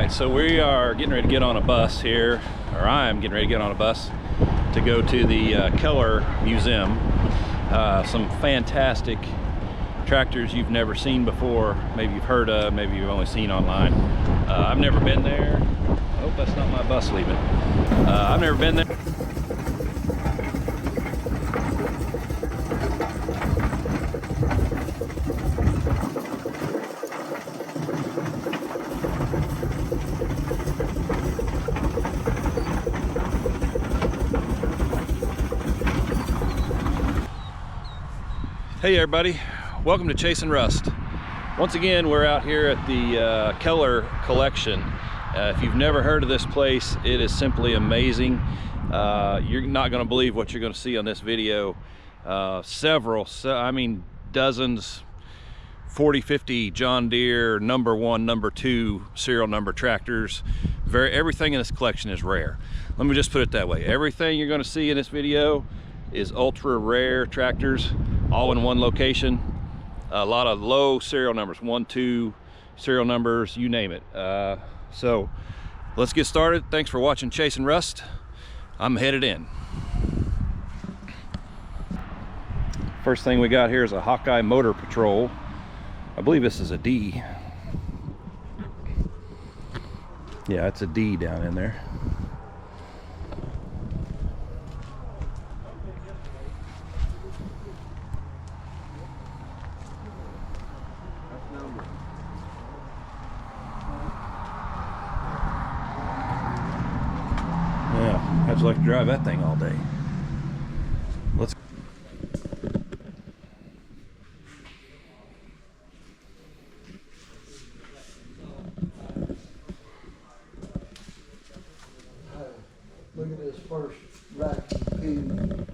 right, so we are getting ready to get on a bus here, or I'm getting ready to get on a bus to go to the Keller Museum. Some fantastic tractors you've never seen before, maybe you've heard of, maybe you've only seen online. I've never been there. I hope that's not my bus leaving. I've never been there. Hey everybody, welcome to Chasing Rust. Once again, we're out here at the Keller collection. If you've never heard of this place, it is simply amazing. You're not going to believe what you're going to see on this video. Dozens, 40, 50 John Deere number 1, number 2 serial number tractors. Everything in this collection is rare. Let me just put it that way. Everything you're going to see in this video is ultra rare tractors, all in one location. A lot of low serial numbers, 1, 2 serial numbers, you name it. So let's get started. Thanks for watching Chasing Rust. I'm headed in. First thing we got here is a Hawkeye Motor Patrol. I believe this is a D. Yeah, it's a D down in there. How'd you like to drive that thing all day? Let's. Look at this first rack of pin.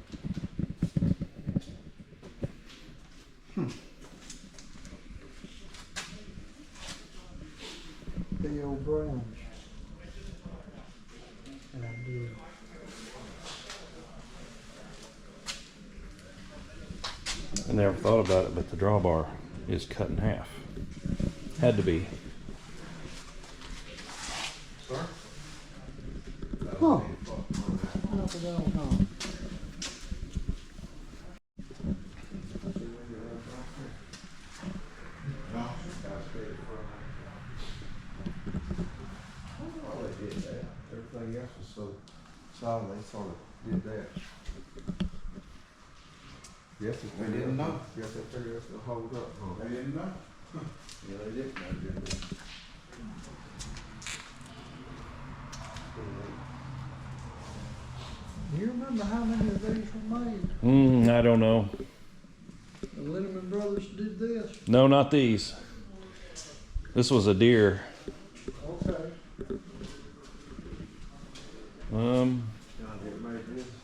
The old Browns. And I did. I never thought about it, but the drawbar is cut in half. Had to be. Huh. What the hell, huh? Everything else was so solid, they sort of did that. Yes, they didn't know. Yes, they figured it's gonna hold up. Huh? They didn't know. Yeah, they didn't know, did they? Do you remember how many of these were made? I don't know. The Linneman brothers did this? No, not these. This was a Deere. Okay.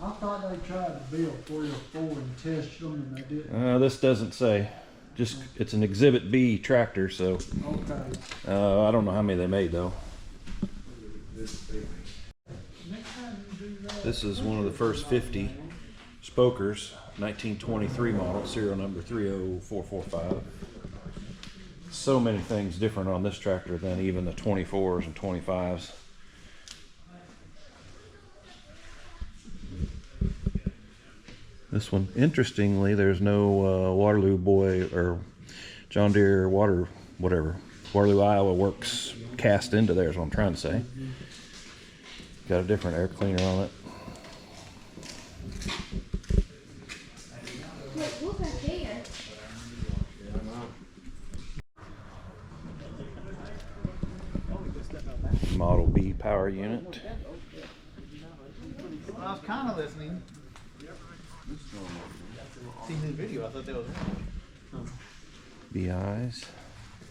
I thought they tried to build 3 or 4 and test them and they didn't. This doesn't say. Just, it's an Exhibit B tractor, so. Okay. I don't know how many they made though. Next time you do that. This is one of the first 50 Spokers, 1923 model, serial number 30445. So many things different on this tractor than even the 24s and 25s. This one, interestingly, there's no Waterloo Boy or John Deere Waterloo, Iowa Works cast into there is what I'm trying to say. Got a different air cleaner on it. Look at there. Model B power unit. I was kind of listening. Seen the video, I thought that was wrong. BIs.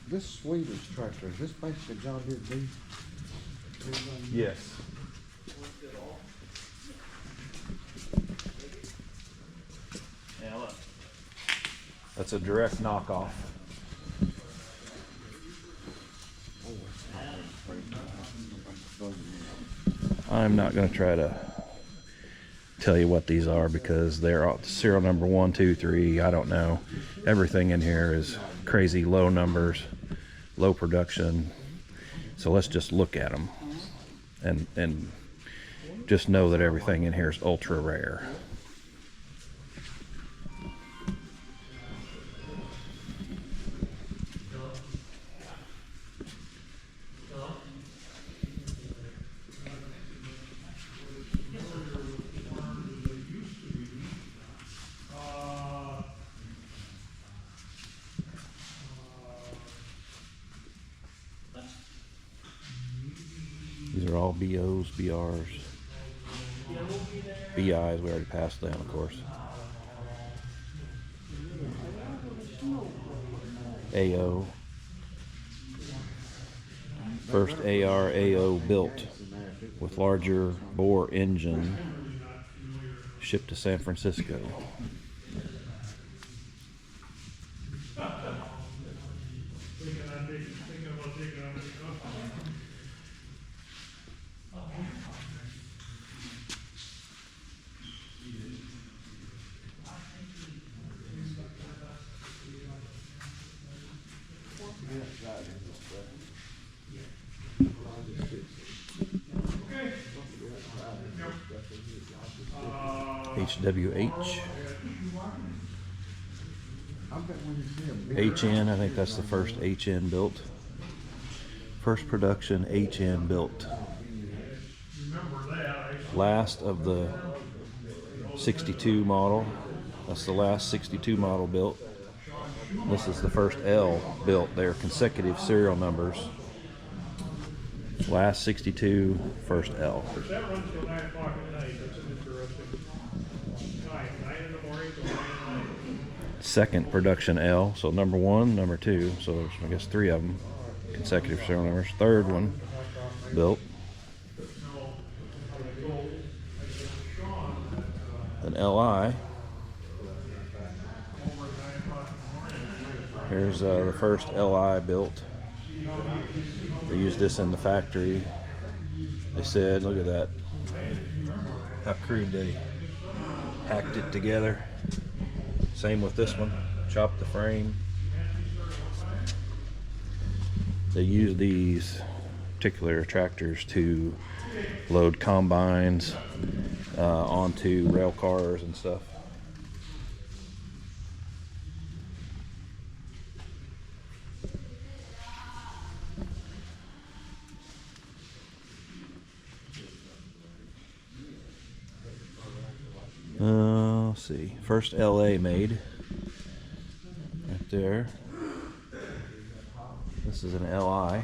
This Swedish tractor, is this basically John Deere B? Yes. Yeah, look. That's a direct knockoff. I'm not going to try to tell you what these are because they're all serial number 1, 2, 3. I don't know. Everything in here is crazy low numbers, low production. So let's just look at them and just know that everything in here is ultra rare. These are all BOs, BRs, BIs, we already passed them, of course. AO. First AR AO built with larger bore engine, shipped to San Francisco. HWH. HN, I think that's the first HN built. First production HN built. Last of the 62 model. That's the last 62 model built. This is the first L built. They're consecutive serial numbers. Last 62, first L. That runs till 9 o'clock at night. That's an interesting time. 9 in the morning till 9 at night. Second production L, so number 1, number 2, so there's, I guess 3 of them, consecutive serial numbers. Third one built. An LI. Here's the first LI built. They used this in the factory. They said, look at that. How crude they hacked it together. Same with this one. Chopped the frame. They use these particular tractors to load combines onto rail cars and stuff. Let's see. First LA made. Right there. This is an LI.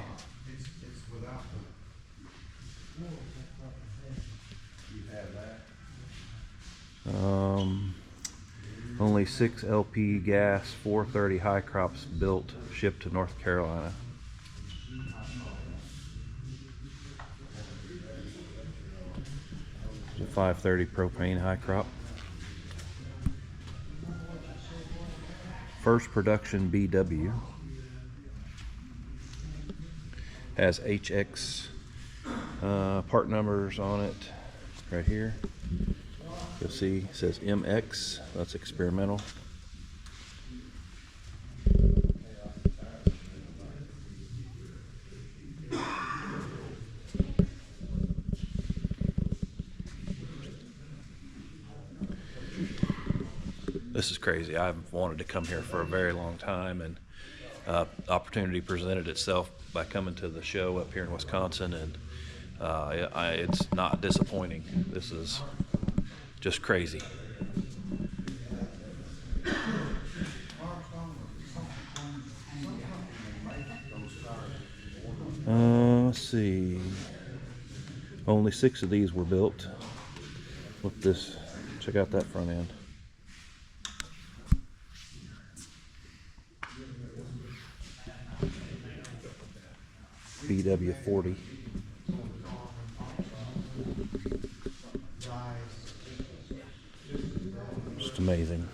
Only 6 LP gas 430 high crops built, shipped to North Carolina. The 530 propane high crop. First production BW. Has HX part numbers on it right here. You'll see it says MX, that's experimental. This is crazy. I've wanted to come here for a very long time, and opportunity presented itself by coming to the show up here in Wisconsin, and it's not disappointing. This is just crazy. Let's see. Only 6 of these were built. Look this. Check out that front end. BW40. Just amazing.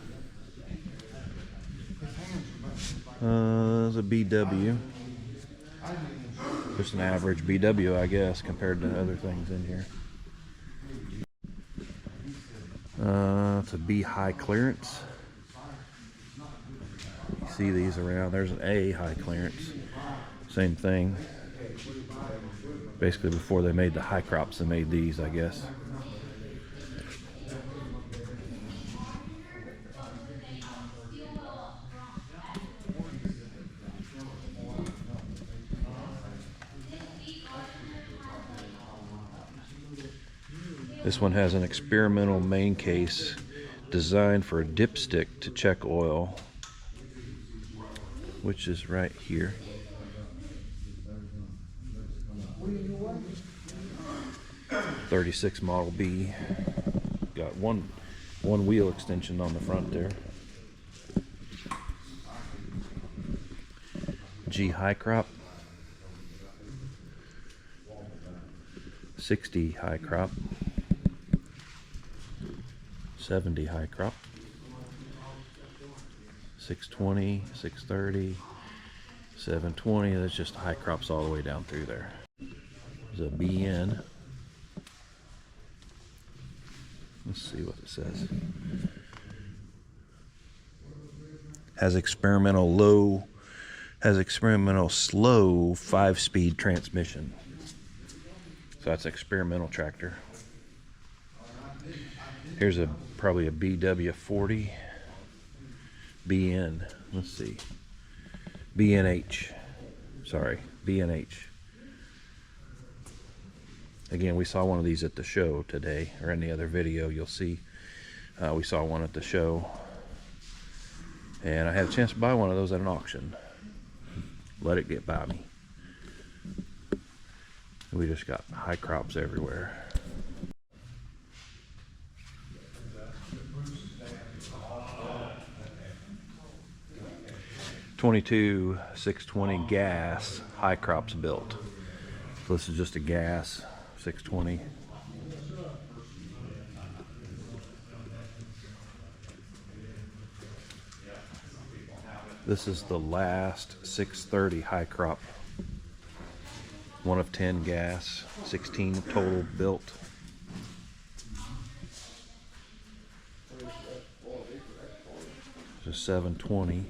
There's a BW. Just an average BW, I guess, compared to other things in here. It's a B high clearance. You see these around. There's an A high clearance. Same thing. Basically before they made the high crops, they made these, I guess. This one has an experimental main case designed for a dipstick to check oil, which is right here. 36 Model B. Got one wheel extension on the front there. G high crop. 60 high crop. 70 high crop. 620, 630, 720. That's just high crops all the way down through there. There's a BN. Let's see what it says. Has experimental slow 5-speed transmission. So that's an experimental tractor. Here's probably a BW40 BN. Let's see. BNH. Sorry, BNH. Again, we saw one of these at the show today, or in the other video you'll see. We saw one at the show. And I had a chance to buy one of those at an auction. Let it get by me. We just got high crops everywhere. '22 620 gas high crops built. So this is just a gas 620. This is the last 630 high crop. 1 of 10 gas, 16 total built. There's a 720.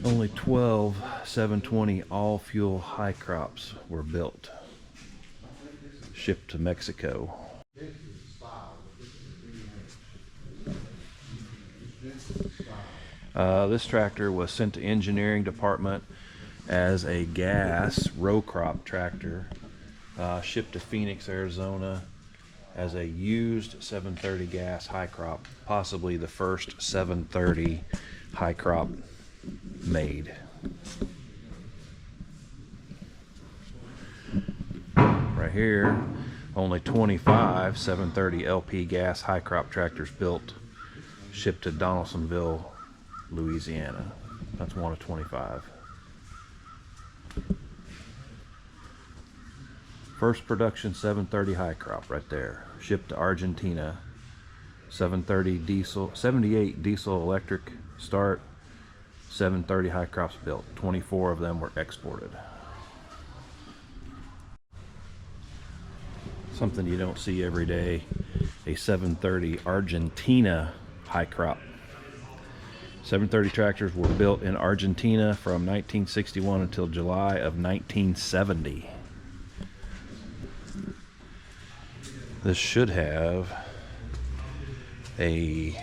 Only 12 720 all fuel high crops were built, shipped to Mexico. This tractor was sent to engineering department as a gas row crop tractor, shipped to Phoenix, Arizona as a used 730 gas high crop, possibly the first 730 high crop made. Right here, only 25 730 LP gas high crop tractors built, shipped to Donaldsonville, Louisiana. That's 1 of 25. First production 730 high crop right there, shipped to Argentina. 730 diesel, 78 diesel electric start, 730 high crops built. 24 of them were exported. Something you don't see every day, a 730 Argentina high crop. 730 tractors were built in Argentina from 1961 until July of 1970. This should have a,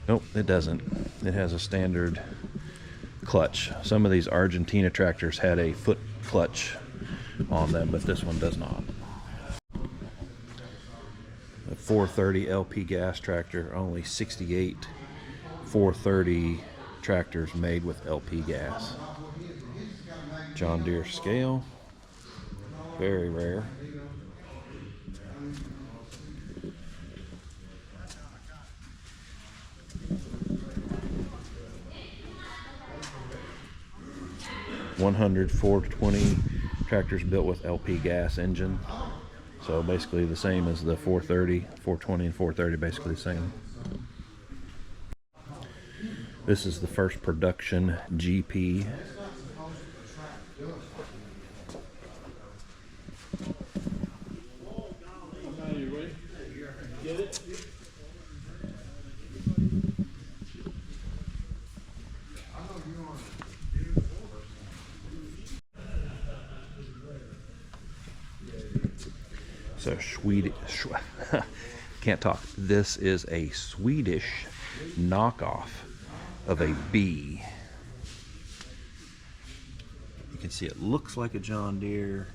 nope, it doesn't. It has a standard clutch. Some of these Argentina tractors had a foot clutch on them, but this one does not. A 430 LP gas tractor, only 68 430 tractors made with LP gas. John Deere scale, very rare. (100 420 tractors built with LP gas engine. So basically the same as the 430, 420 and 430, basically the same. This is the first production GP. So can't talk. This is a Swedish knockoff of a B. You can see it looks like a John Deere,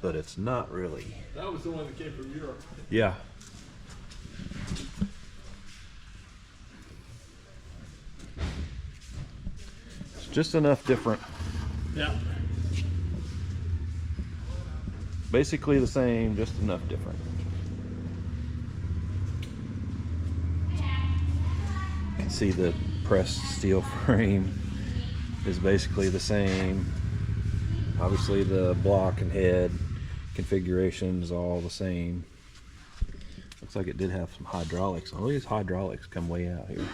but it's not really. That was the one that came from Europe. Yeah. It's just enough different. Yeah. Basically the same, just enough different. You can see the pressed steel frame is basically the same. Obviously the block and head configuration is all the same. Looks like it did have some hydraulics. All these hydraulics come way out here.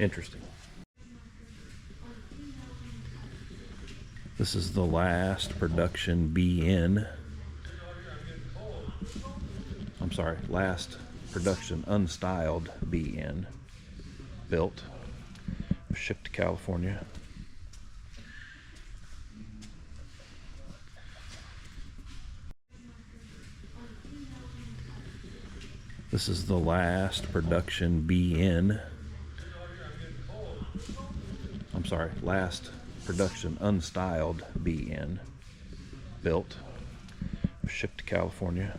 Interesting. This is the last production BN. I'm sorry, last production unstyled BN built, shipped to California. This is the last production BN. I'm sorry, last production unstyled BN built, shipped to California.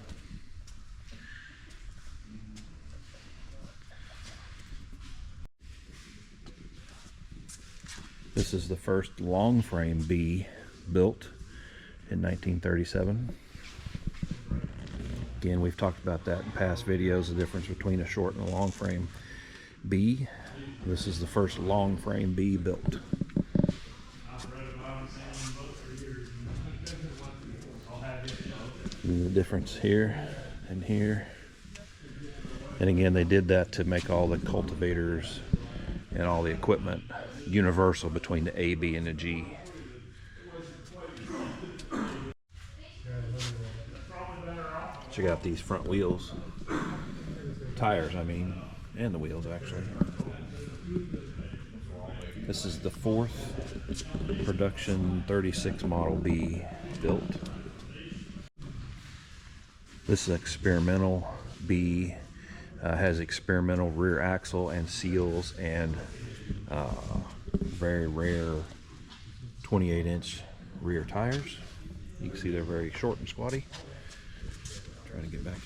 This is the first long frame B built in 1937. Again, we've talked about that in past videos, the difference between a short and a long frame B. This is the first long frame B built. And the difference here and here. And again, they did that to make all the cultivators and all the equipment universal between the A, B, and the G. Check out these front wheels. Tires, I mean, and the wheels actually. This is the fourth production 36 Model B built. This is experimental B. Has experimental rear axle and seals and very rare 28-inch rear tires. You can see they're very short and squatty. Trying to get back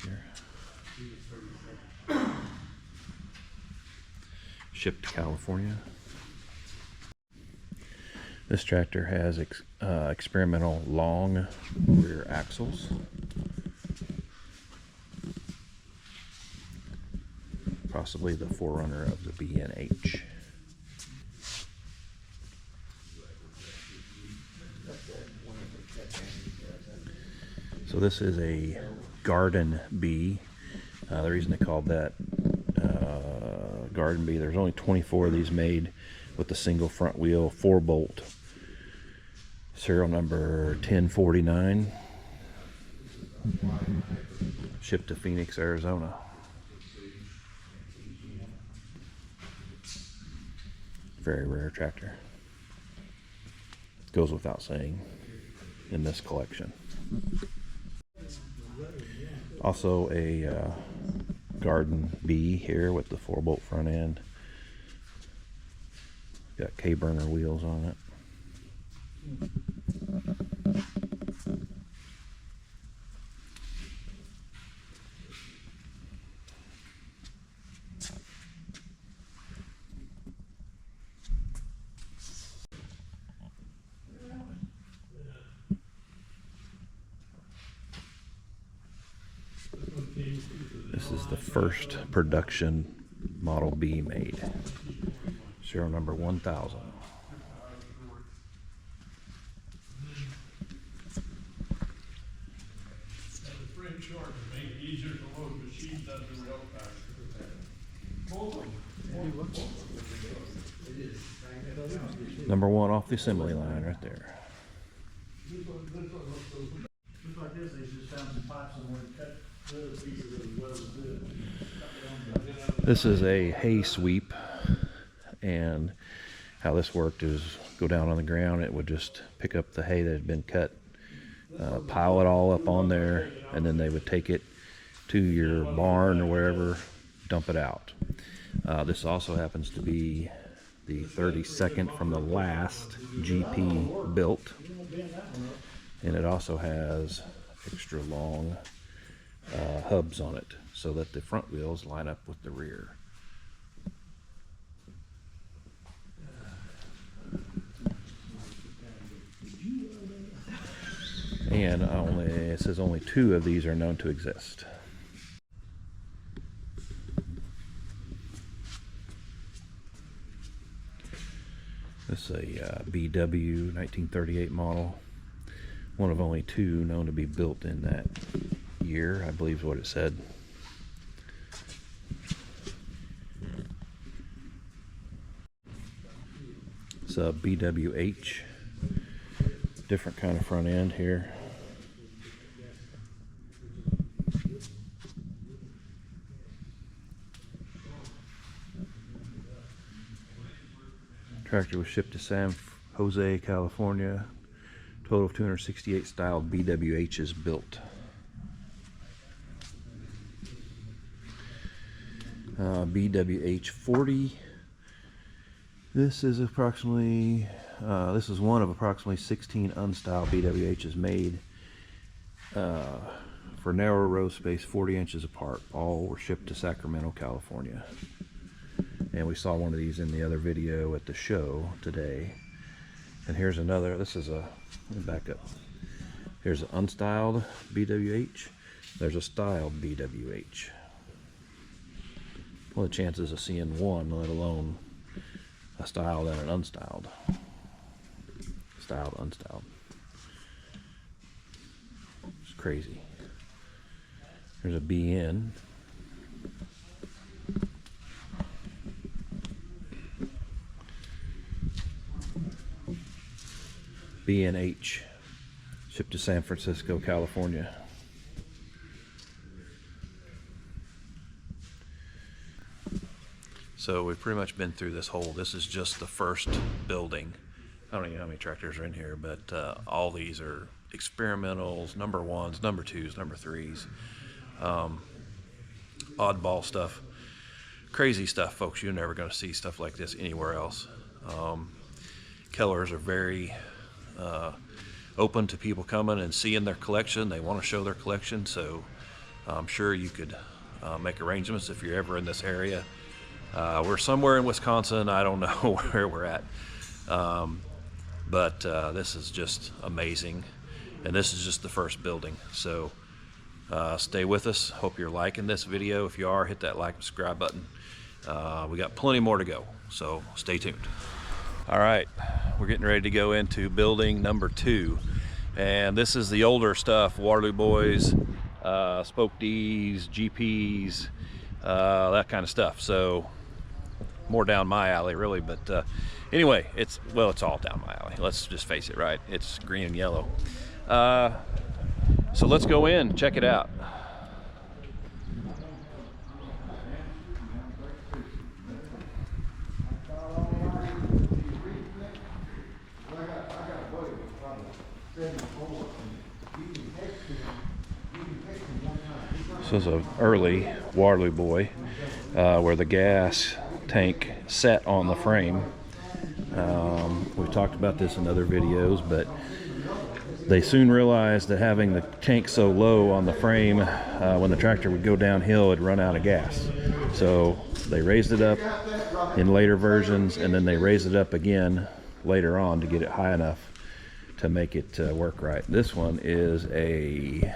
here. Shipped to California. This tractor has experimental long rear axles. Possibly the forerunner of the B&H. So this is a Garden B. The reason they called that Garden B, there's only 24 of these made with the single front wheel 4-bolt. Serial number 1049. Shipped to Phoenix, Arizona. Very rare tractor. Goes without saying in this collection. Also a Garden B here with the 4-bolt front end. Got K-burner wheels on it. This is the first production Model B made. Serial number 1000. Number 1 off the assembly line right there. Just like this, they just found some pipes somewhere and cut the other pieces of the well good. This is a hay sweep, and how this worked is go down on the ground, it would just pick up the hay that had been cut pile it all up on there, and then they would take it to your barn or wherever, dump it out. This also happens to be the 32nd from the last GP built, and it also has extra long hubs on it so that the front wheels line up with the rear. And it says only 2 of these are known to exist. This is a BW 1938 model. One of only 2 known to be built in that year, I believe is what it said. It's a BWH. Different kind of front end here. Tractor was shipped to San Jose, California. Total of 268 styled BWHs built. BWH 40. This is approximately, this is one of approximately 16 unstyled BWHs made for narrow road space 40 inches apart. All were shipped to Sacramento, California. And we saw one of these in the other video at the show today. And here's another. This is a, let me back up. Here's an unstyled BWH. There's a styled BWH. Well, the chances of seeing one, let alone a styled and an unstyled. Styled, unstyled. It's crazy. There's a BN. BNH, shipped to San Francisco, California. So we've pretty much been through this whole, this is just the first building. I don't even know how many tractors are in here, but all these are experimentals, number 1s, number 2s, number 3s. Oddball stuff. Crazy stuff, folks. You're never going to see stuff like this anywhere else. Kellers are very open to people coming and seeing their collection. They want to show their collection, so I'm sure you could make arrangements if you're ever in this area. We're somewhere in Wisconsin. I don't know where we're at, but this is just amazing, and this is just the first building. So stay with us. Hope you're liking this video. If you are, hit that like and subscribe button. We got plenty more to go, so stay tuned. All right, we're getting ready to go into building number 2, and this is the older stuff: Waterloo Boys, Spoke D's, GPs, that kind of stuff. So more down my alley, really. But anyway, it's all down my alley. Let's just face it, right? It's green and yellow. So let's go in, check it out. This is an early Waterloo Boy where the gas tank set on the frame. We've talked about this in other videos, but they soon realized that having the tank so low on the frame, when the tractor would go downhill, it'd run out of gas. So they raised it up in later versions, and then they raised it up again later on to get it high enough to make it work right. This one is a,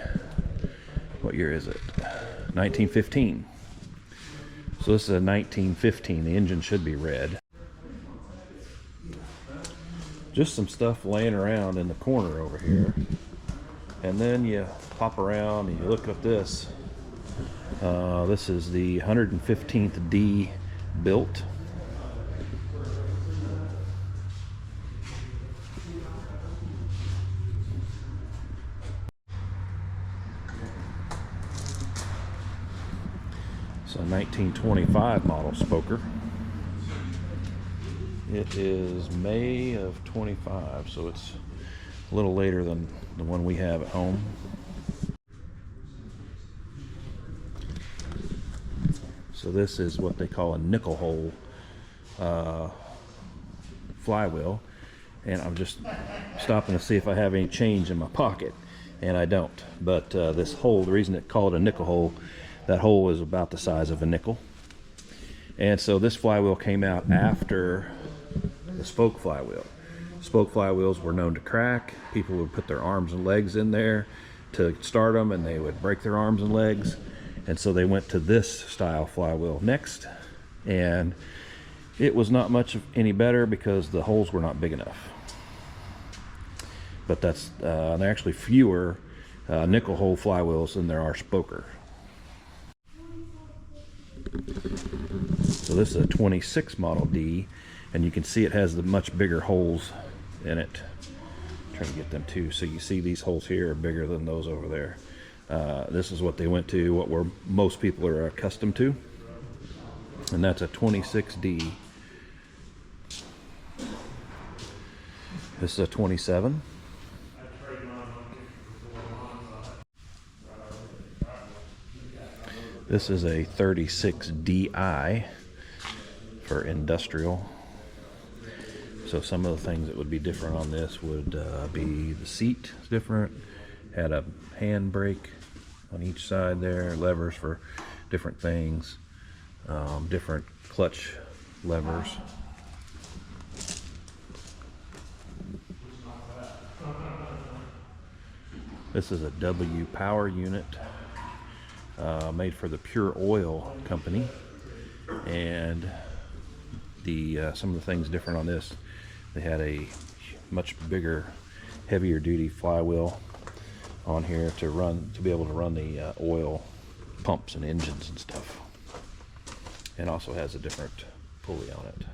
what year is it? 1915. So this is a 1915. The engine should be red. Just some stuff laying around in the corner over here. And then you pop around and you look at this. This is the 115th D built. It's a 1925 model Spoker. It is May of 25, so it's a little later than the one we have at home. So this is what they call a nickel hole flywheel, and I'm just stopping to see if I have any change in my pocket, and I don't. But this hole, the reason it called a nickel hole, that hole is about the size of a nickel. And so this flywheel came out after the spoke flywheel. Spoke flywheels were known to crack. People would put their arms and legs in there to start them, and they would break their arms and legs. And so they went to this style flywheel next, and it was not much any better because the holes were not big enough. But that's there are actually fewer nickel hole flywheels than there are spoker. So this is a 26 Model D, and you can see it has the much bigger holes in it. Try to get them too. So you see these holes here are bigger than those over there. This is what they went to, what most people are accustomed to, and that's a 26D. This is a 27. This is a 36DI for industrial. So some of the things that would be different on this would be the seat is different, had a hand brake on each side there, levers for different things, different clutch levers. This is a W power unit made for the Pure Oil company, and some of the things different on this, they had a much bigger, heavier duty flywheel on here to be able to run the oil pumps and engines and stuff, and also has a different pulley on it.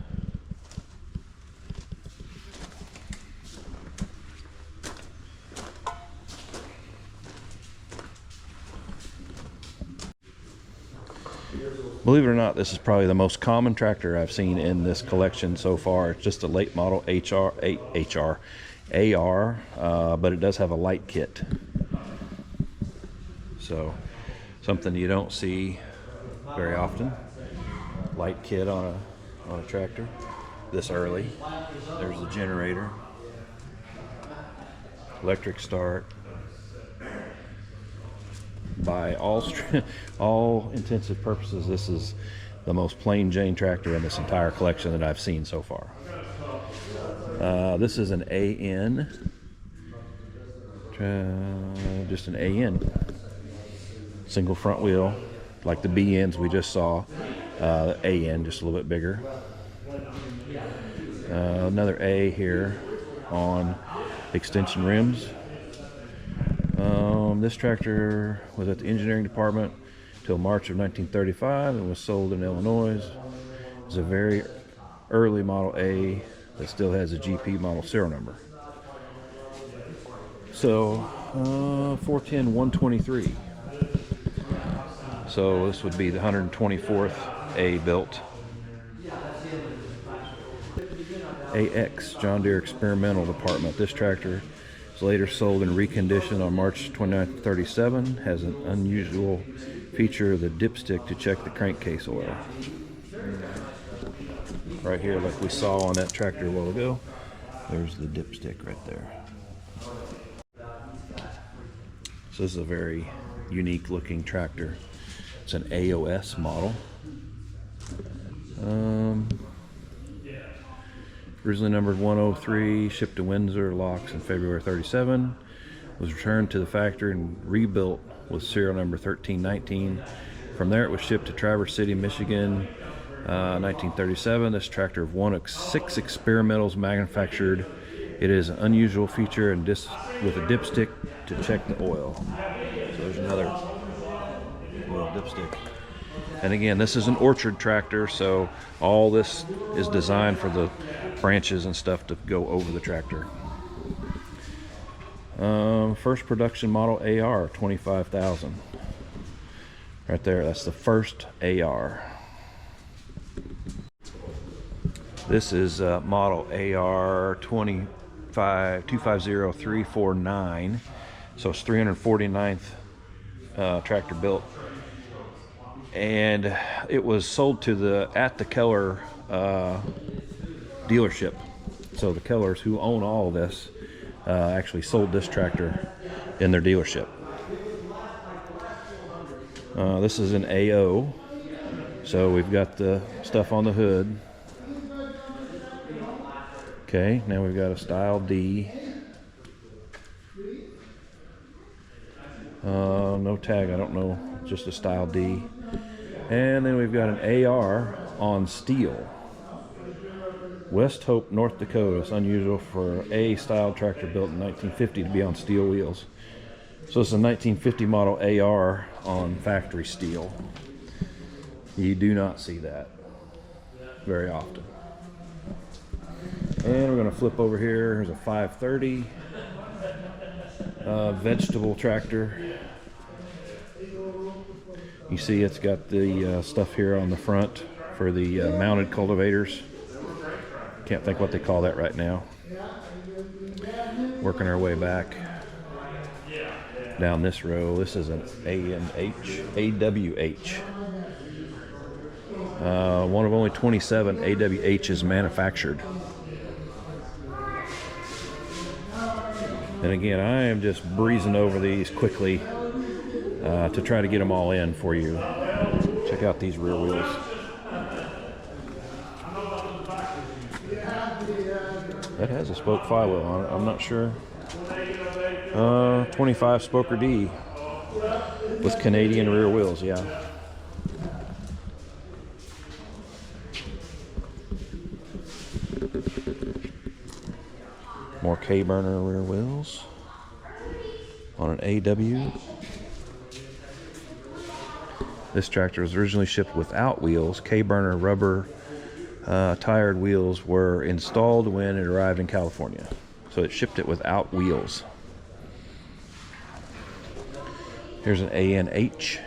Believe it or not, this is probably the most common tractor I've seen in this collection so far. It's just a late model AR, but it does have a light kit. So something you don't see very often. Light kit on a tractor this early. There's the generator, electric start. By all intensive purposes, this is the most plain Jane tractor in this entire collection that I've seen so far. This is an AN, just an AN, single front wheel, like the BNs we just saw. AN, just a little bit bigger. Another A here on extension rims. This tractor was at the engineering department till March of 1935 and was sold in Illinois. It's a very early Model A that still has a GP model serial number. So 410-123. So this would be the 124th A built. AX, John Deere Experimental Department. This tractor was later sold and reconditioned on March 29, 37. Has an unusual feature of the dipstick to check the crankcase oil. Right here, like we saw on that tractor a while ago, there's the dipstick right there. So this is a very unique looking tractor. It's an AOS model. Originally numbered 103, shipped to Windsor Locks in February 37. Was returned to the factory and rebuilt with serial number 1319. From there it was shipped to Traverse City, Michigan, 1937. This tractor of one of 6 experimentals manufactured. It is an unusual feature and with a dipstick to check the oil. So there's another oil dipstick. And again, this is an orchard tractor, so all this is designed for the branches and stuff to go over the tractor. First production model AR, 25,000. Right there, that's the first AR. This is model AR 20 250,349. So it's 349th tractor built, and it was sold to at the Keller dealership. So the Kellers, who own all of this, actually sold this tractor in their dealership. This is an AO, so we've got the stuff on the hood. Okay, now we've got a style D. No tag, I don't know, just a style D. And then we've got an AR on steel. West Hope, North Dakota. It's unusual for a style tractor built in 1950 to be on steel wheels. So it's a 1950 model AR on factory steel. You do not see that very often. And we're going to flip over here. Here's a 530 vegetable tractor. You see it's got the stuff here on the front for the mounted cultivators. Can't think what they call that right now. Working our way back down this row. This is an AWH. One of only 27 AWHs manufactured. And again, I am just breezing over these quickly to try to get them all in for you. Check out these rear wheels. That has a spoke flywheel on it, I'm not sure. 25 spoker D with Canadian rear wheels, yeah. More K-burner rear wheels on an AW. This tractor was originally shipped without wheels. K-burner rubber tired wheels were installed when it arrived in California. So it shipped it without wheels. Here's an ANH.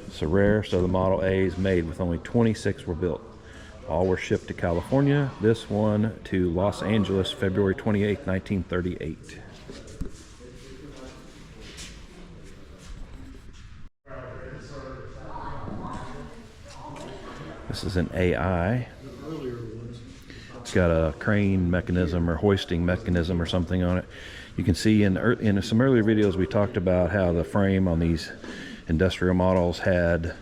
It's a rare, so the Model A is made with only 26 were built. All were shipped to California. This one to Los Angeles, February 28, 1938. This is an AI. It's got a crane mechanism or hoisting mechanism or something on it. You can see in some earlier videos we talked about how the frame on these industrial models had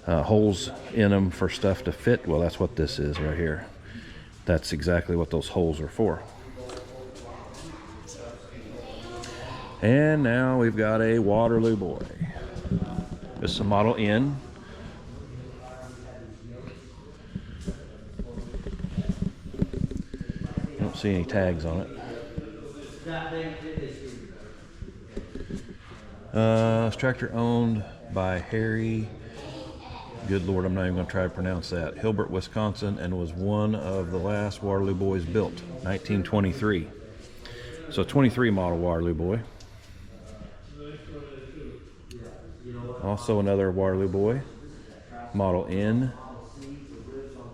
holes in them for stuff to fit. Well, that's what this is right here. That's exactly what those holes are for. And now we've got a Waterloo boy. This is a Model N. I don't see any tags on it. This tractor owned by Harry, good Lord, I'm not even going to try to pronounce that, Hilbert, Wisconsin, and was one of the last Waterloo boys built, 1923. So 23 model Waterloo boy. Also another Waterloo boy, Model N.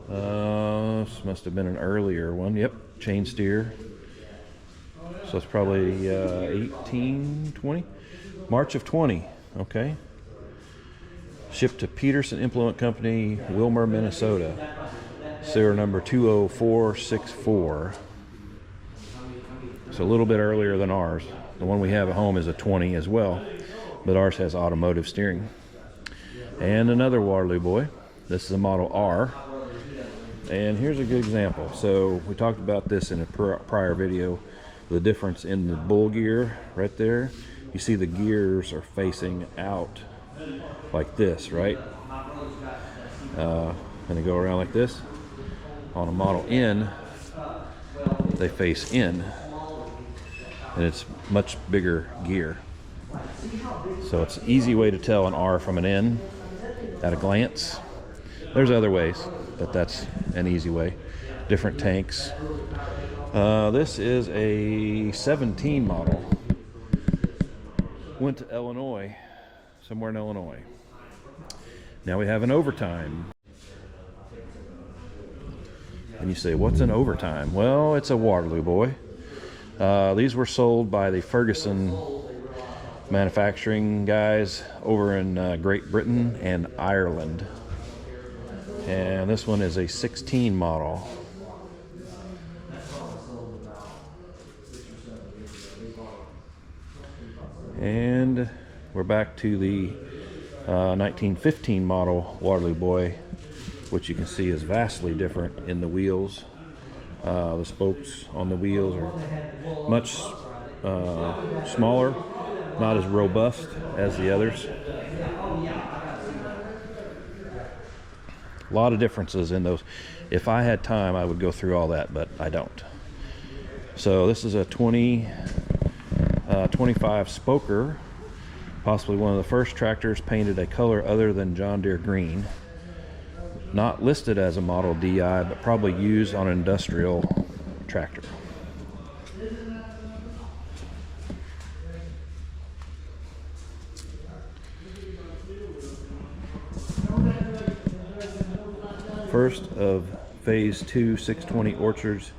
This must have been an earlier one. Yep, chain steer. So it's probably 20? March of 20, okay. Shipped to Peterson Implement Company, Wilmer, Minnesota. Serial number 20464. So a little bit earlier than ours. The one we have at home is a 20 as well, but ours has automotive steering. And another Waterloo boy. This is a Model R. And here's a good example. So we talked about this in a prior video, the difference in the bull gear right there. You see the gears are facing out like this, right? And they go around like this. On a Model N, they face in, and it's much bigger gear. So it's an easy way to tell an R from an N at a glance. There's other ways, but that's an easy way. Different tanks. This is a 17 model. Went to Illinois, somewhere in Illinois. Now we have an overtime. And you say, what's an overtime? Well, it's a Waterloo boy. These were sold by the Ferguson manufacturing guys over in Great Britain and Ireland. And this one is a 16 model. And we're back to the 1915 model Waterloo boy, which you can see is vastly different in the wheels. The spokes on the wheels are much smaller, not as robust as the others. A lot of differences in those. If I had time, I would go through all that, but I don't. So this is a 25 spoker, possibly one of the first tractors painted a color other than John Deere green. Not listed as a Model DI, but probably used on an industrial tractor. First of phase 2 620 orchards.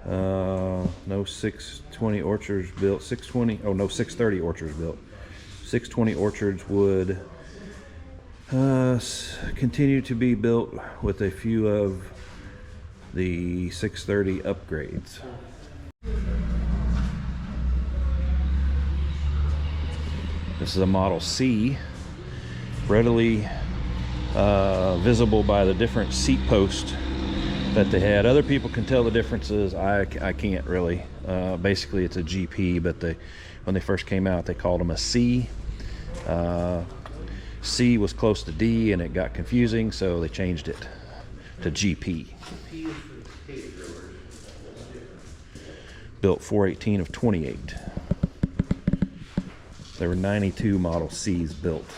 No 620 orchards built. 630 orchards built. 620 orchards would continue to be built with a few of the 630 upgrades. This is a Model C, readily visible by the different seat posts that they had. Other people can tell the differences. I can't really. Basically, it's a GP, but when they first came out, they called them a C. C was close to D, and it got confusing, so they changed it to GP. Built 4/18 of 28. There were 92 Model Cs built.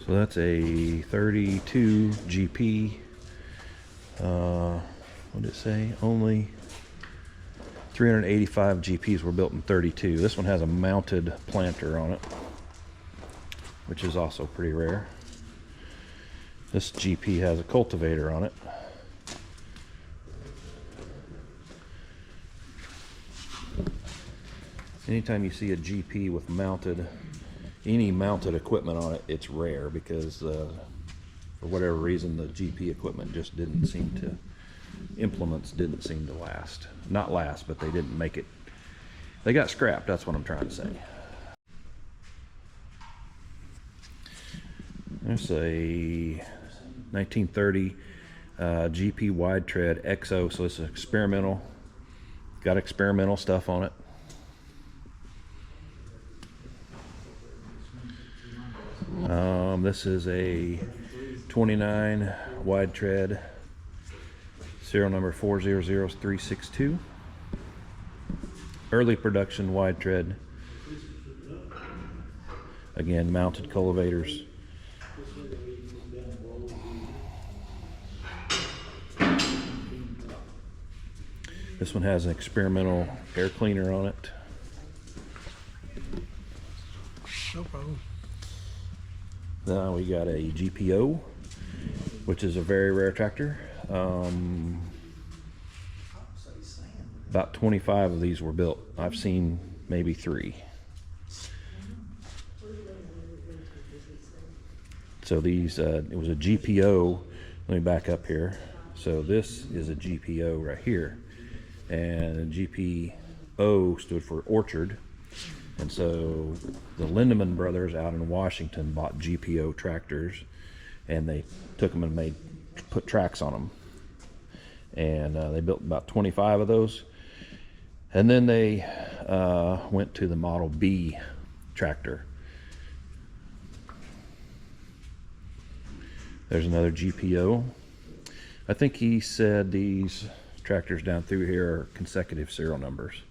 So that's a 32 GP. What did it say? Only 385 GPs were built in 32. This one has a mounted planter on it, which is also pretty rare. This GP has a cultivator on it. Anytime you see a GP with any mounted equipment on it, it's rare, because for whatever reason the GP equipment just didn't seem to, implements didn't seem to last. Not last, but they didn't make it. They got scrapped, that's what I'm trying to say. There's a 1930 GP wide tread XO, so it's experimental. Got experimental stuff on it. This is a 29 wide tread, serial number 400362. Early production wide tread. Again, mounted cultivators. This one has an experimental air cleaner on it. No problem. Now we got a GPO, which is a very rare tractor. About 25 of these were built. I've seen maybe 3. So these, it was a GPO. Let me back up here. So this is a GPO right here. And GPO stood for orchard. And so the Lindemann brothers out in Washington bought GPO tractors, and they took them and put tracks on them. And they built about 25 of those. And then they went to the Model B tractor. There's another GPO. I think he said these tractors down through here are consecutive serial numbers,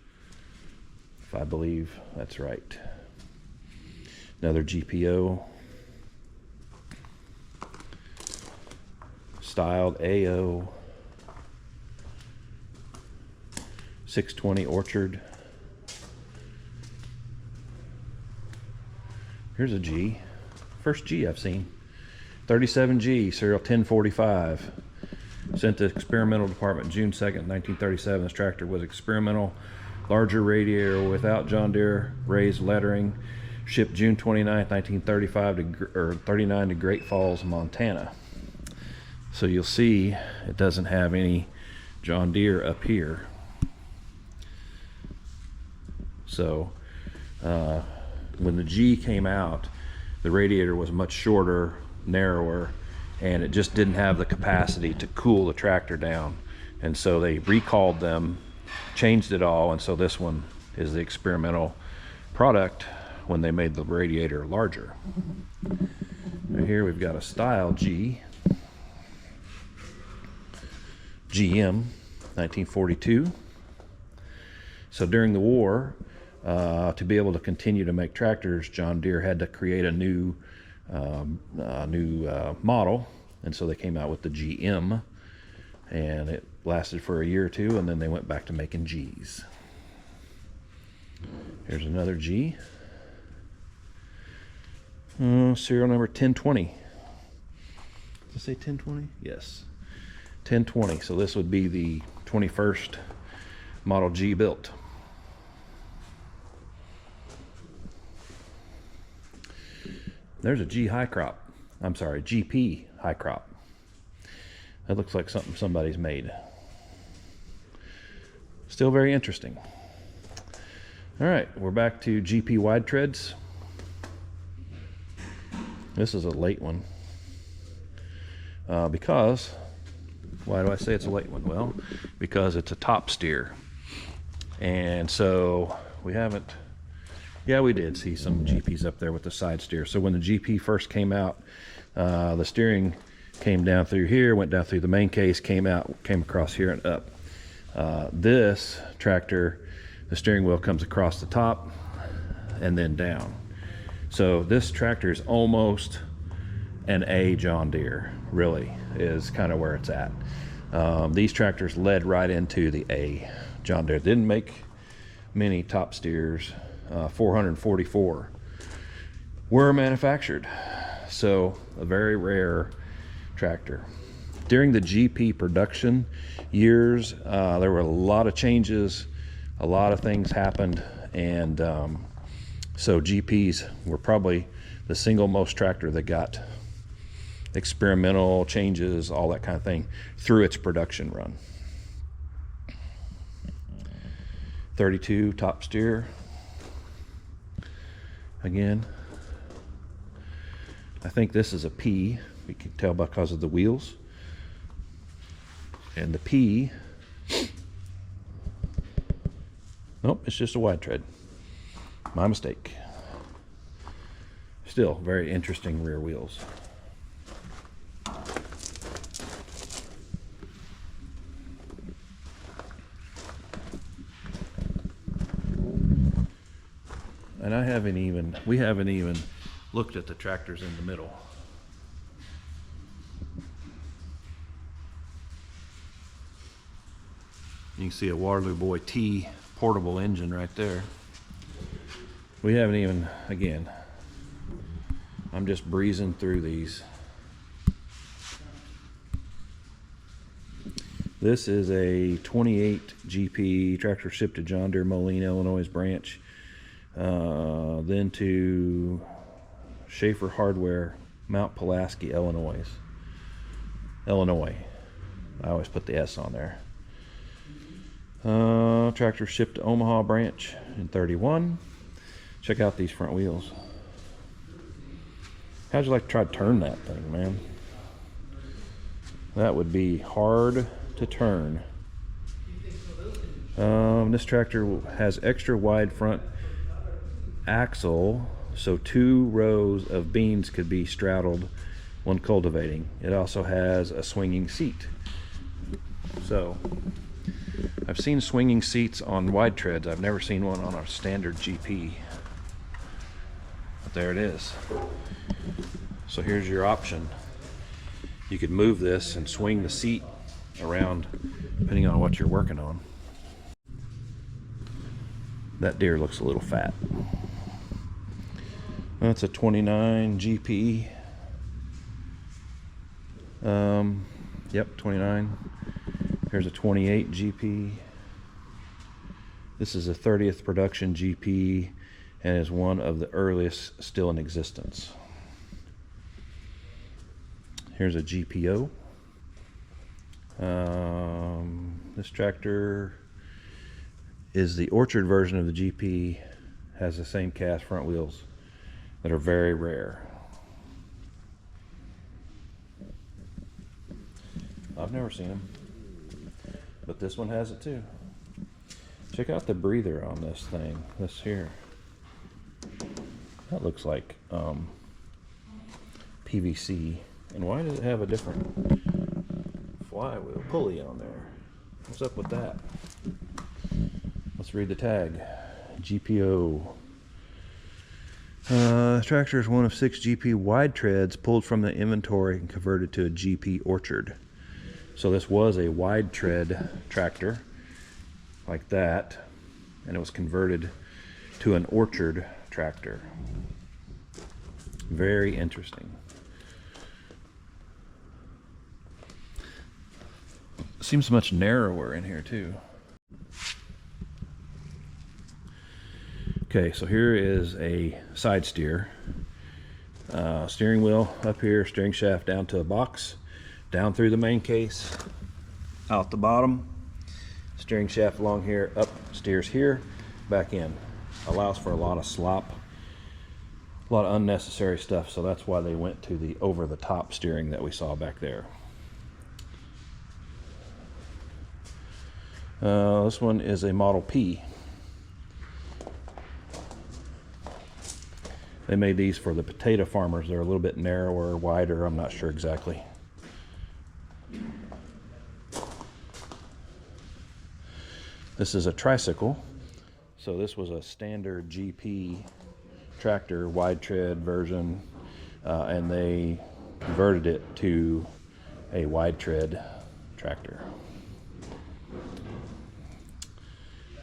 if I believe that's right. Another GPO. Styled AO. 620 Orchard. Here's a G. First G I've seen. 37G, serial 1045. Sent to experimental department June 2nd, 1937. This tractor was experimental, larger radiator without John Deere raised lettering. Shipped June 29th, 1939 to Great Falls, Montana. So you'll see it doesn't have any John Deere up here. So when the G came out, the radiator was much shorter, narrower, and it just didn't have the capacity to cool the tractor down. And so they recalled them, changed it all, and so this one is the experimental product when they made the radiator larger. Now here we've got a style G, GM, 1942. So during the war, to be able to continue to make tractors, John Deere had to create a new model, and so they came out with the GM, and it lasted for a year or two, and then they went back to making Gs. Here's another G. Serial number 1020. Did I say 1020? Yes. 1020. So this would be the 21st Model G built. There's a G high crop. I'm sorry, GP high crop. That looks like something somebody's made. Still very interesting. All right, we're back to GP wide treads. This is a late one. Because, why do I say it's a late one? Well, because it's a top steer. And so we haven't, yeah, we did see some GPs up there with the side steer. So when the GP first came out, the steering came down through here, went down through the main case, came across here and up. This tractor, the steering wheel comes across the top and then down. So this tractor is almost an A John Deere, really, is kind of where it's at. These tractors led right into the A John Deere. Didn't make many top steers. 444 were manufactured. So a very rare tractor. During the GP production years, there were a lot of changes, a lot of things happened, and so GPs were probably the single most tractor that got experimental changes, all that kind of thing, through its production run. 32 top steer. Again, I think this is a P. We can tell because of the wheels. And the P, nope, it's just a wide tread. My mistake. Still very interesting rear wheels. And we haven't even looked at the tractors in the middle. You can see a Waterloo Boy T portable engine right there. We haven't even, again, I'm just breezing through these. This is a 28 GP tractor shipped to John Deere Moline, Illinois branch. Then to Schaefer Hardware, Mount Pulaski, Illinois. I always put the S on there. Tractor shipped to Omaha branch in 31. Check out these front wheels. How'd you like to try to turn that thing, man? That would be hard to turn. This tractor has extra wide front axle, so 2 rows of beans could be straddled when cultivating. It also has a swinging seat. So I've seen swinging seats on wide treads. I've never seen one on a standard GP. But there it is. So here's your option. You could move this and swing the seat around depending on what you're working on. That deer looks a little fat. That's a 29 GP. Yep, 29. Here's a 28 GP. This is a 30th production GP and is one of the earliest still in existence. Here's a GPO. This tractor is the orchard version of the GP, has the same cast front wheels that are very rare. I've never seen them, but this one has it too. Check out the breather on this thing, this here. That looks like PVC. And why does it have a different flywheel pulley on there? What's up with that? Let's read the tag. GPO. This tractor is one of 6 GP wide treads pulled from the inventory and converted to a GP orchard. So this was a wide tread tractor like that, and it was converted to an orchard tractor. Very interesting. Seems much narrower in here too. Okay, so here is a side steer. Steering wheel up here, steering shaft down to a box, down through the main case, out the bottom, steering shaft along here, up, steers here, back in. Allows for a lot of slop, a lot of unnecessary stuff, so that's why they went to the over-the-top steering that we saw back there. This one is a Model P. They made these for the potato farmers. They're a little bit narrower, wider, I'm not sure exactly. This is a tricycle. So this was a standard GP tractor, wide tread version, and they converted it to a wide tread tractor.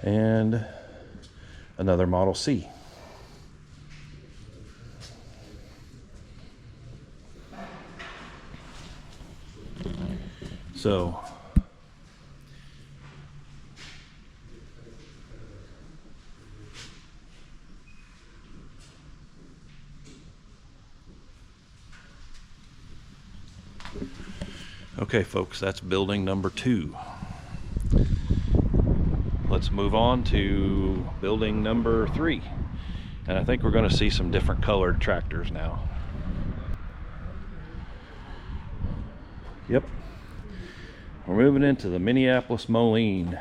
And another Model C. So okay, folks, that's building number 2. Let's move on to building number 3. And I think we're going to see some different colored tractors now. Yep. We're moving into the Minneapolis Moline.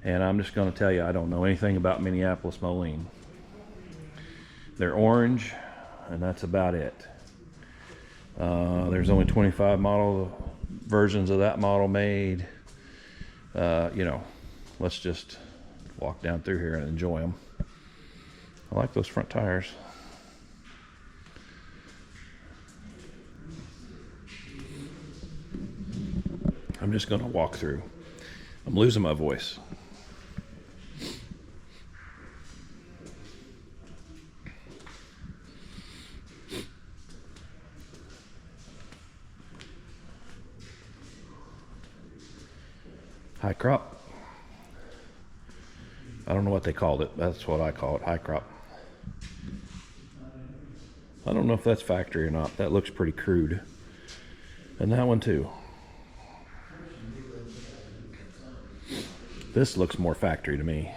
And I'm just going to tell you, I don't know anything about Minneapolis Moline. They're orange, and that's about it. There's only 25 model versions of that model made. You know, let's just walk down through here and enjoy them. I like those front tires. I'm just going to walk through. I'm losing my voice. High crop. I don't know what they called it. That's what I call it, high crop. I don't know if that's factory or not. That looks pretty crude. And that one too. This looks more factory to me.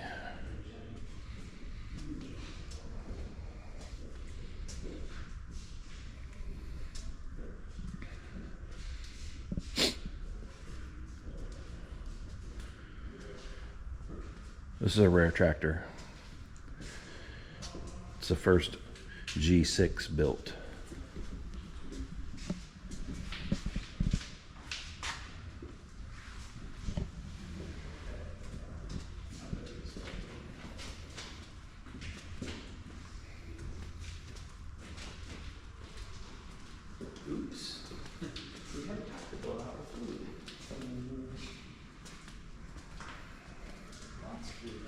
This is a rare tractor. It's the first G6 built. Oops. We had talked about our food. Lots of food.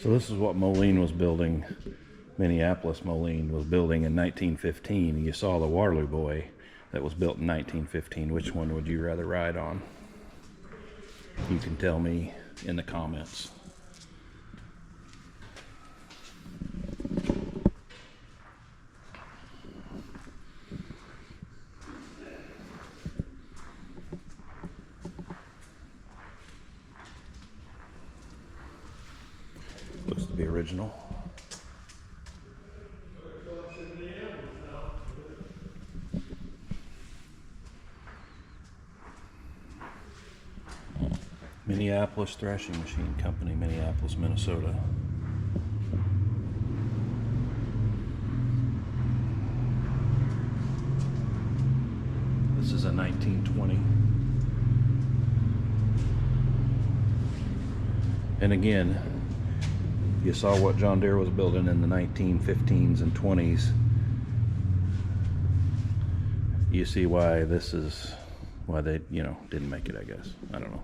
So this is what Moline was building. Minneapolis Moline was building in 1915. You saw the Waterloo Boy that was built in 1915. Which one would you rather ride on? You can tell me in the comments. Looks to be original. Minneapolis Thrashing Machine Company, Minneapolis, Minnesota. This is a 1920. And again, you saw what John Deere was building in the 1915s and 20s. You see why this is, why they, you know, didn't make it, I guess. I don't know.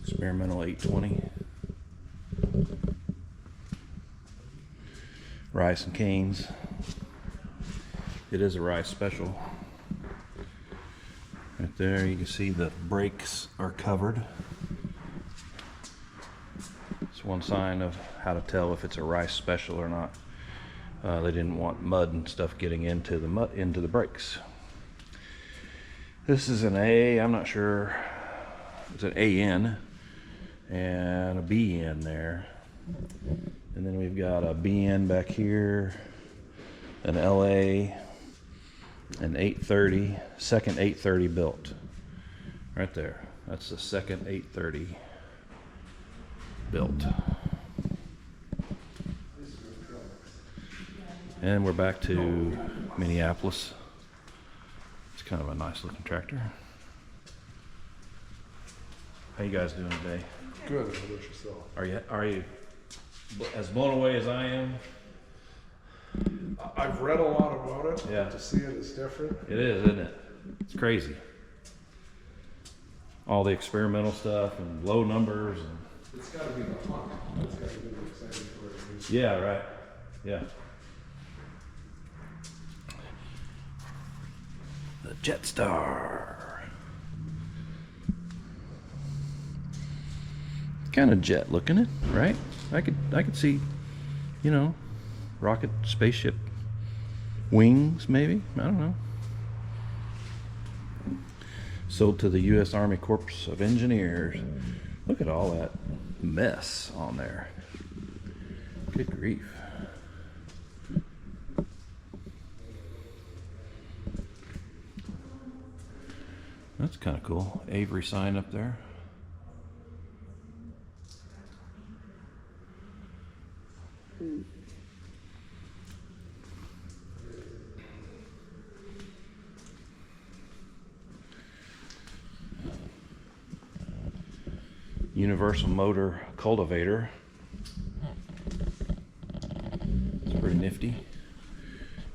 Experimental 820. Rice and canes. It is a rice special. Right there you can see the brakes are covered. It's one sign of how to tell if it's a rice special or not. They didn't want mud and stuff getting into the brakes. This is an A, I'm not sure. It's an AN and a BN there. And then we've got a BN back here, an LA, an 830, second 830 built. Right there. That's the second 830 built. And we're back to Minneapolis. It's kind of a nice looking tractor. How you guys doing today? Good, how about yourself? Are you as blown away as I am? I've read a lot about it. Yeah. To see it is different. It is, isn't it? It's crazy. All the experimental stuff and low numbers and It's gotta be the hunt. It's gotta be the exciting part of it. yeah, right. Yeah. The Jetstar. Kind of jet looking it, right? I could see, you know, rocket spaceship wings maybe. I don't know. Sold to the U.S. Army Corps of Engineers. Look at all that mess on there. Good grief. That's kind of cool. Avery sign up there. Universal motor cultivator. It's pretty nifty.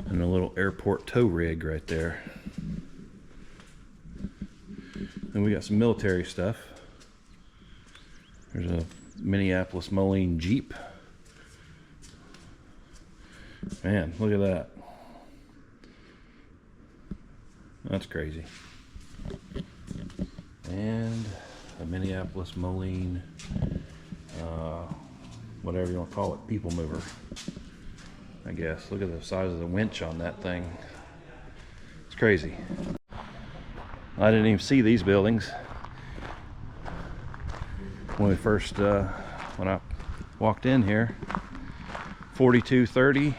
And a little airport tow rig right there. Then we got some military stuff. There's a Minneapolis Moline Jeep. Man, look at that. That's crazy. And a Minneapolis Moline, whatever you want to call it, people mover, I guess. Look at the size of the winch on that thing. It's crazy. I didn't even see these buildings when we first, when I walked in here. 4230.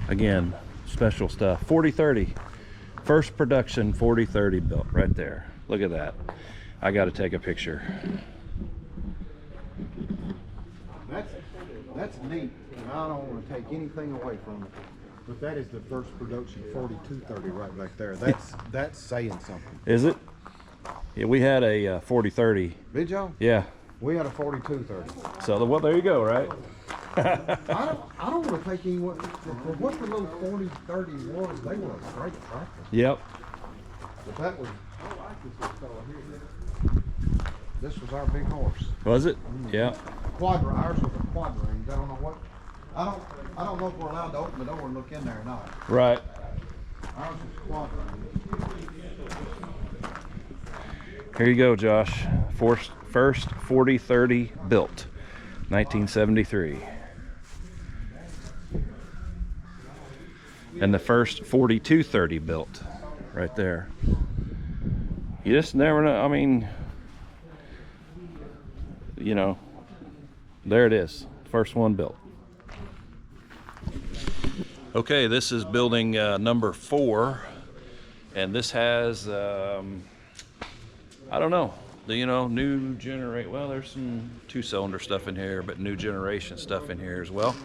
Again, special stuff. 4030. First production 4030 built right there. Look at that. I got to take a picture. That's neat, and I don't want to take anything away from it. But that is the first production 4230 right back there. That's saying something. Is it? Yeah, we had a 4030. Did y'all? Yeah. We had a 4230. So well, there you go, right? I don't want to take any what the little 4030 was. They were a straight tractor. Yep. But that was, I like this fellow here. This was our big horse. Was it? Yeah. Ours was a quadrangle. I don't know what. I don't know if we're allowed to open the door and look in there or not. Right. Ours was a quadrangle. Here you go, Josh. First 4030 built, 1973. And the first 4230 built, right there. You just never know. I mean, you know, there it is. First one built. Okay, this is building number 4, and this has I don't know, new generate. Well, there's some 2-cylinder stuff in here, but new generation stuff in here as well.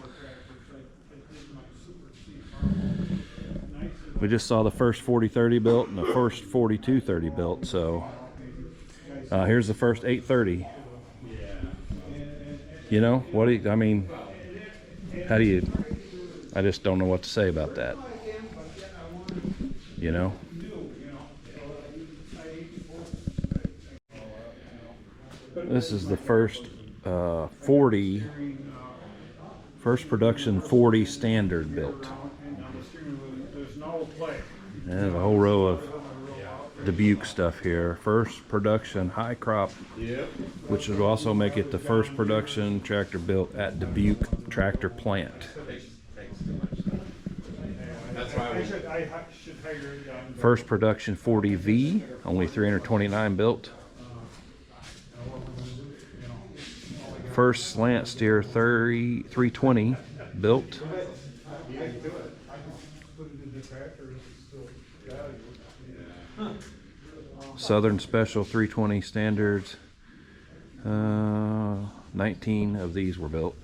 We just saw the first 4030 built and the first 4230 built. So here's the first 830. You know what do you, I mean? How do you? I just don't know what to say about that. You know. This is the first 40, first production 40 standard built. And a whole row of Dubuque stuff here. First production high crop, which would also make it the first production tractor built at Dubuque Tractor Plant. First production 40V, only 329 built. First slant steer 320 built. Southern Special 320 standards. 19 of these were built.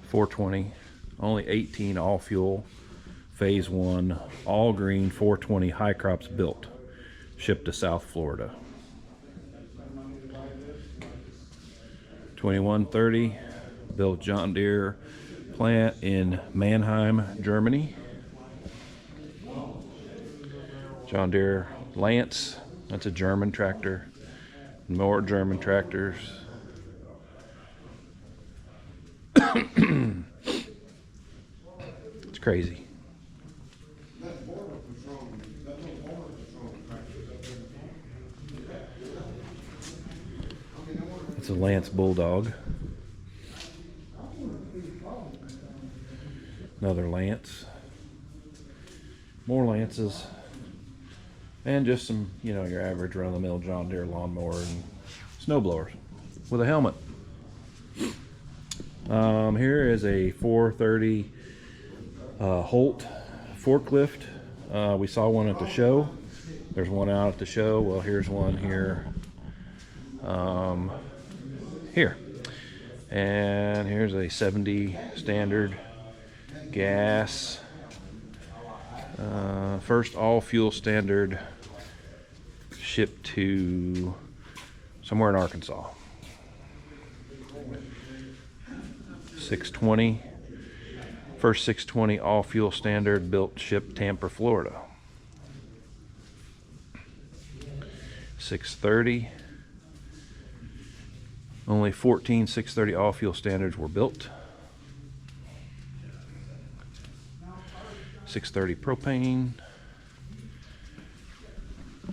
420. Only 18 all fuel. Phase 1 all green 420 high crops built. Shipped to South Florida. 2130 built John Deere plant in Mannheim, Germany. John Deere Lance, that's a German tractor. More German tractors. It's crazy. It's a Lance Bulldog. Another Lance. More Lances. And just some, your average run-of-the-mill John Deere lawnmower and snowblowers with a helmet. Here is a 430 Holt forklift. We saw one at the show. There's one out at the show. Well, here's one here. Here. And here's a 70 standard gas. First all fuel standard shipped to somewhere in Arkansas. 620. First 620 all fuel standard built shipped Tampa, Florida. 630. Only 14 630 all fuel standards were built. 630 propane.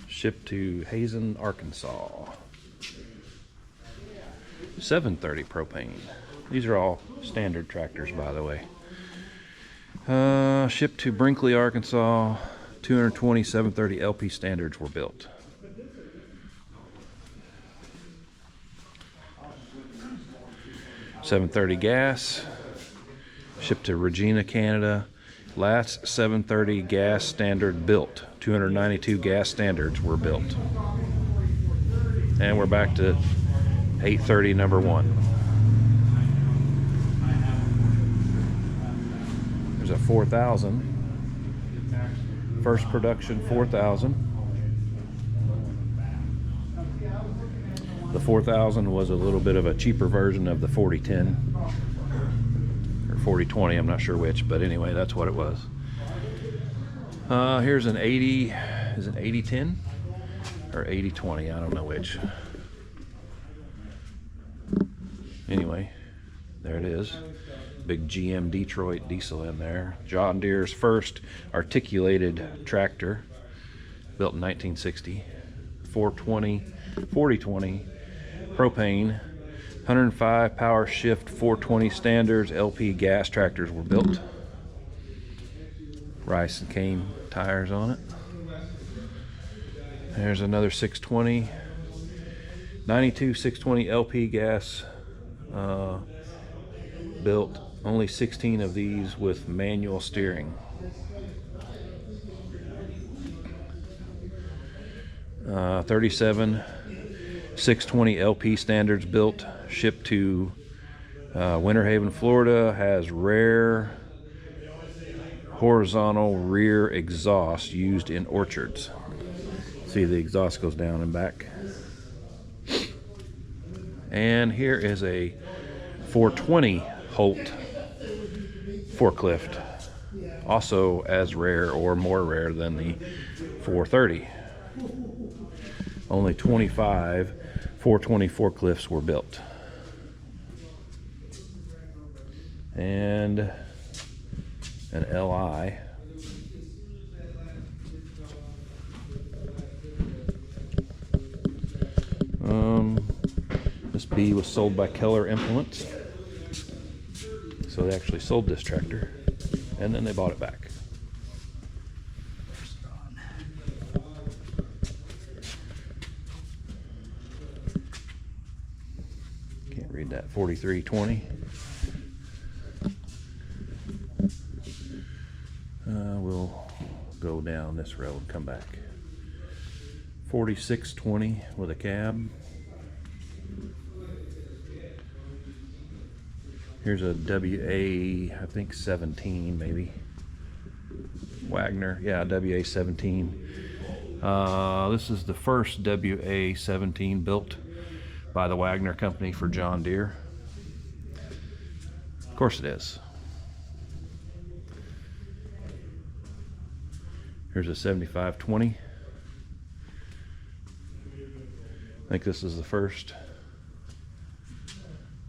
Shipped to Hazen, Arkansas. 730 propane. These are all standard tractors, by the way. Shipped to Brinkley, Arkansas. 220 730 LP standards were built. $730 gas. Shipped to Regina, Canada. Last 730 gas standard built. 292 gas standards were built. And we're back to 830 number 1. There's a 4000. First production 4000. The 4000 was a little bit of a cheaper version of the 4010 or 4020, I'm not sure which, but anyway, that's what it was. Here's an 80, is it 8010 or 8020? I don't know which. Anyway, there it is. Big GM Detroit diesel in there. John Deere's first articulated tractor, built in 1960. 420, 4020, propane, 105 power shift 420 standards LP gas tractors were built. Rice and cane tires on it. There's another 620, 92 620 LP gas built. Only 16 of these with manual steering. 37 620 LP standards built, shipped to Winter Haven, Florida. Has rare horizontal rear exhaust used in orchards. See, the exhaust goes down and back. And here is a 420 Holt forklift, also as rare or more rare than the 430. Only 25 420 forklifts were built. And an LI. This B was sold by Keller Implements. So they actually sold this tractor and then they bought it back. Can't read that. 4320. We'll go down this road and come back. 4620 with a cab. Here's a WA, I think 17 maybe. Wagner, yeah, WA 17. This is the first WA 17 built by the Wagner company for John Deere. Of course it is. Here's a 7520. I think this is the first.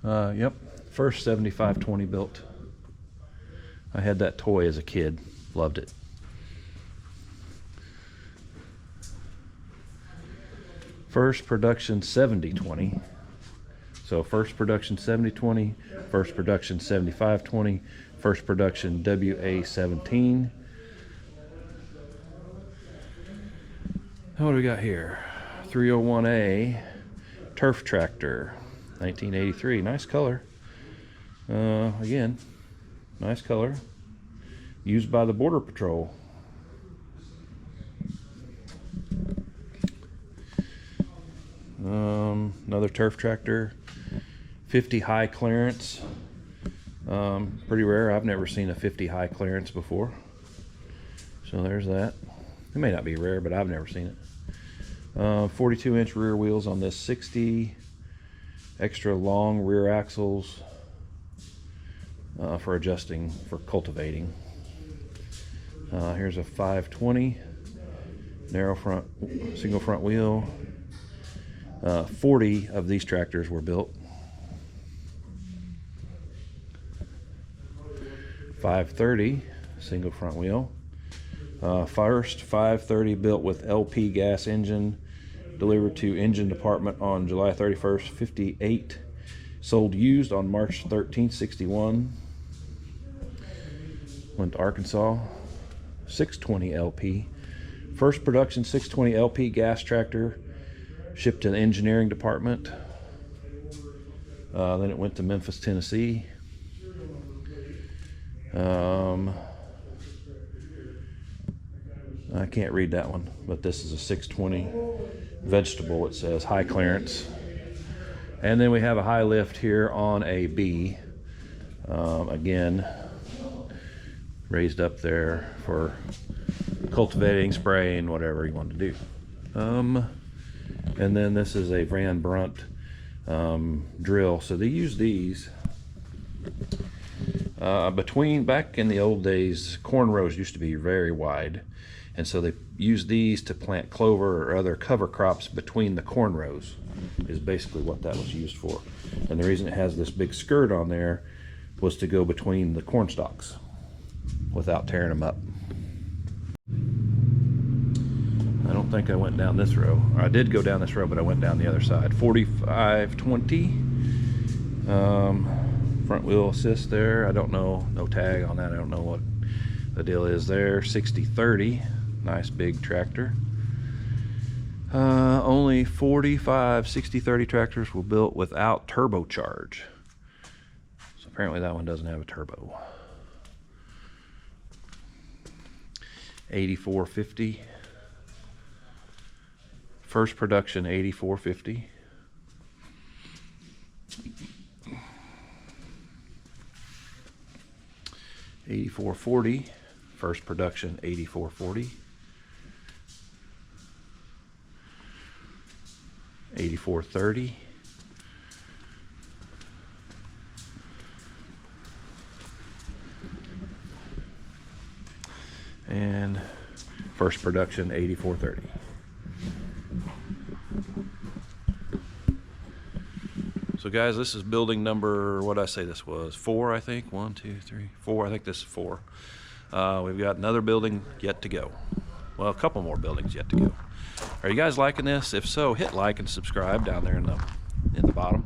Yep. First 7520 built. I had that toy as a kid. Loved it. First production 7020. So first production 7020, first production 7520, first production WA17. What do we got here? 301A turf tractor, 1983. Nice color. Again, nice color. Used by the Border Patrol. Another turf tractor, 50 high clearance. Pretty rare. I've never seen a 50 high clearance before. So there's that. It may not be rare, but I've never seen it. 42-inch rear wheels on this 60. Extra long rear axles for adjusting, for cultivating. Here's a 520 narrow front, single front wheel. 40 of these tractors were built. 530 single front wheel. First 530 built with LP gas engine, delivered to engine department on July 31st, 58. Sold used on March 13th, 61. Went to Arkansas. 620 LP. First production 620 LP gas tractor, shipped to the engineering department. Then it went to Memphis, Tennessee. I can't read that one, but this is a 620 vegetable. It says high clearance. And then we have a high lift here on a B. Again, raised up there for cultivating, spraying, whatever you want to do. And then this is a Van Brunt drill. So they use these back in the old days, corn rows used to be very wide, and so they used these to plant clover or other cover crops between the corn rows, is basically what that was used for. And the reason it has this big skirt on there was to go between the corn stalks without tearing them up. I don't think I went down this row. I did go down this row, but I went down the other side. 4520 front wheel assist there. I don't know, no tag on that. I don't know what the deal is there. 6030, nice big tractor. Only 45 6030 tractors were built without turbocharge. So apparently that one doesn't have a turbo. 8450. First production 8450. $84.40, first production $84.40. $84.30. And first production $84.30. So guys, this is building number, what did I say this was? 4, I think. 1, 2, 3, 4. I think this is 4. We've got another building yet to go. Well, a couple more buildings yet to go. Are you guys liking this? If so, hit like and subscribe down there in the bottom.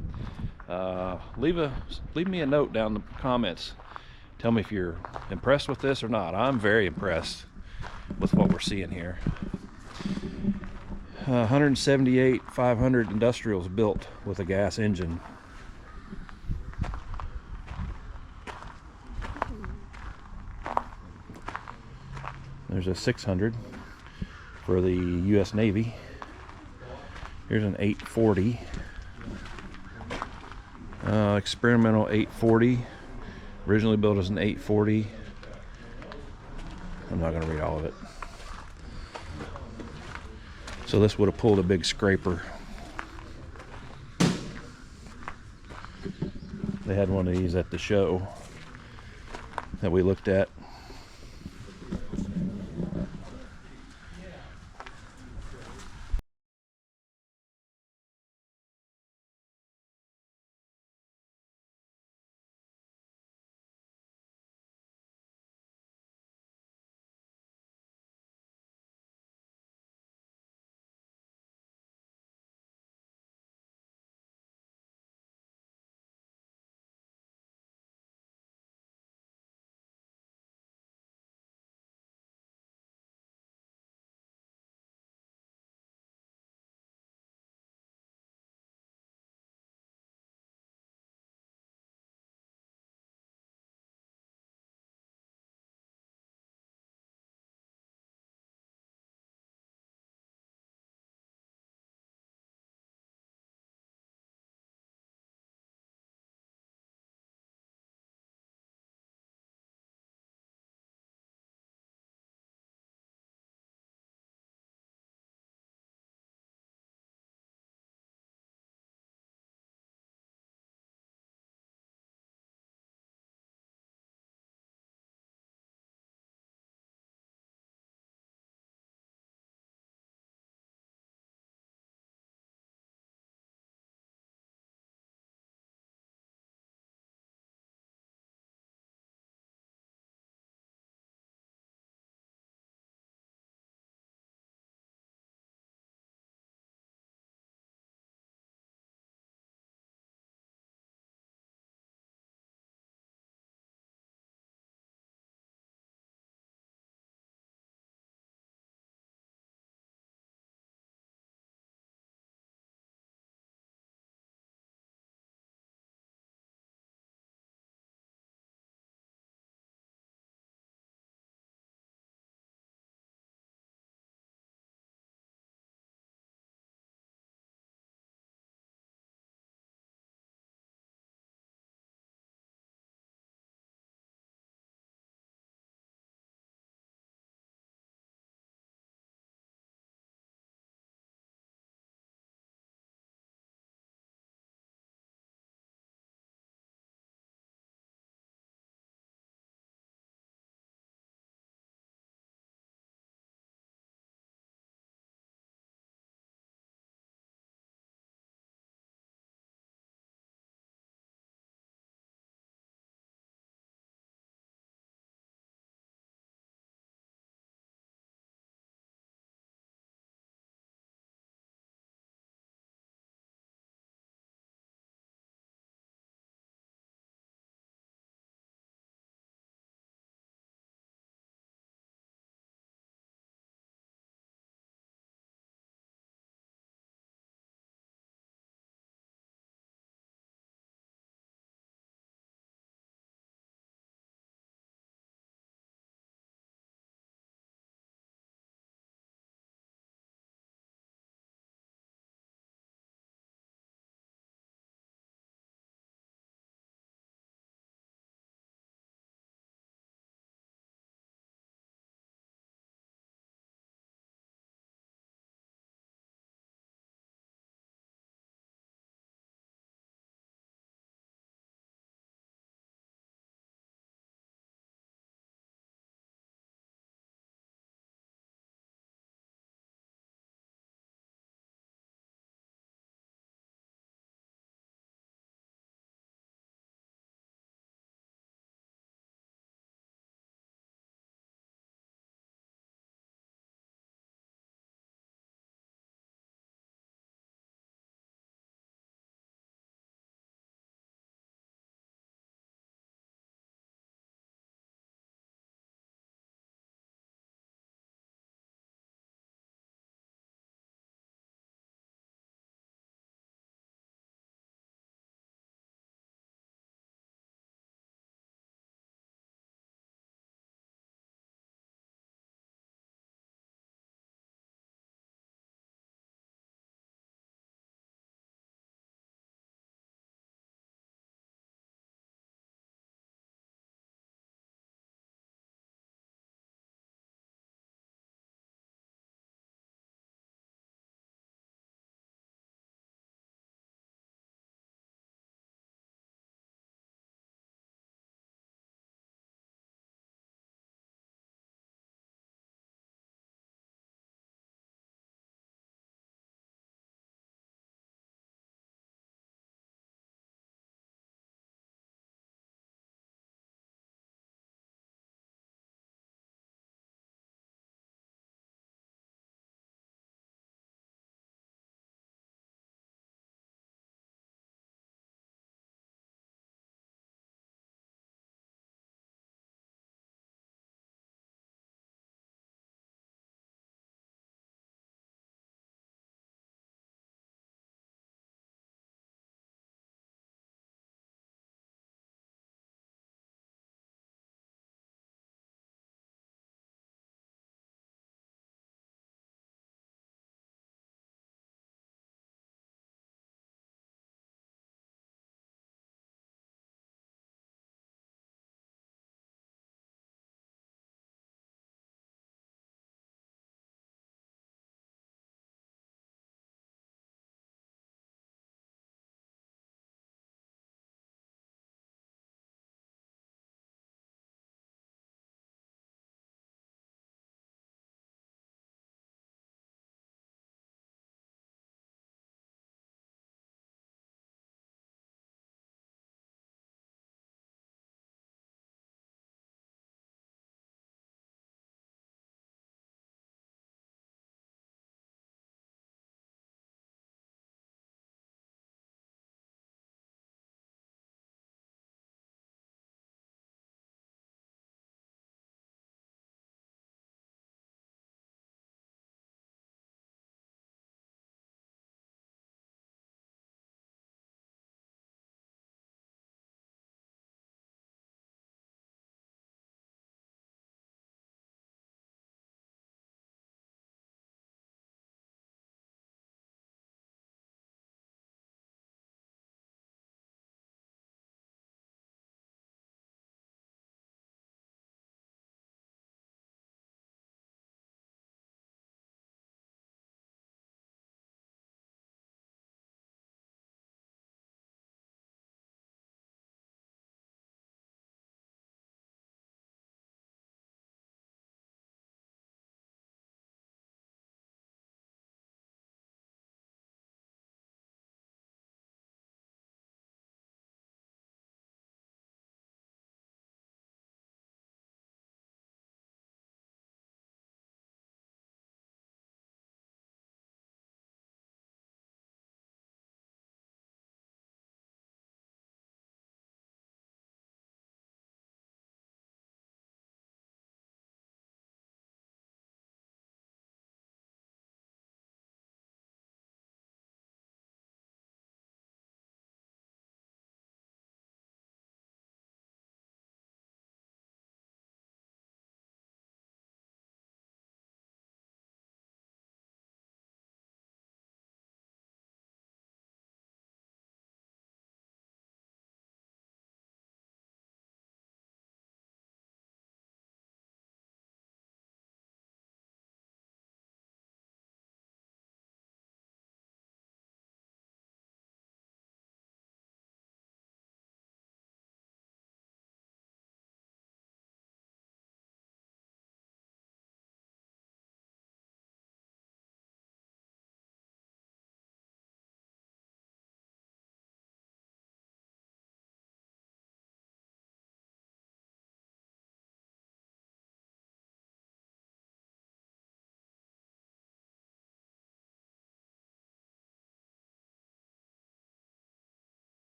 Leave me a note down in the comments. Tell me if you're impressed with this or not. I'm very impressed with what we're seeing here. 178 500 industrials built with a gas engine. There's a 600 for the U.S. Navy. Here's an 840. Experimental 840. Originally built as an 840. I'm not going to read all of it. So this would have pulled a big scraper. They had one of these at the show that we looked at.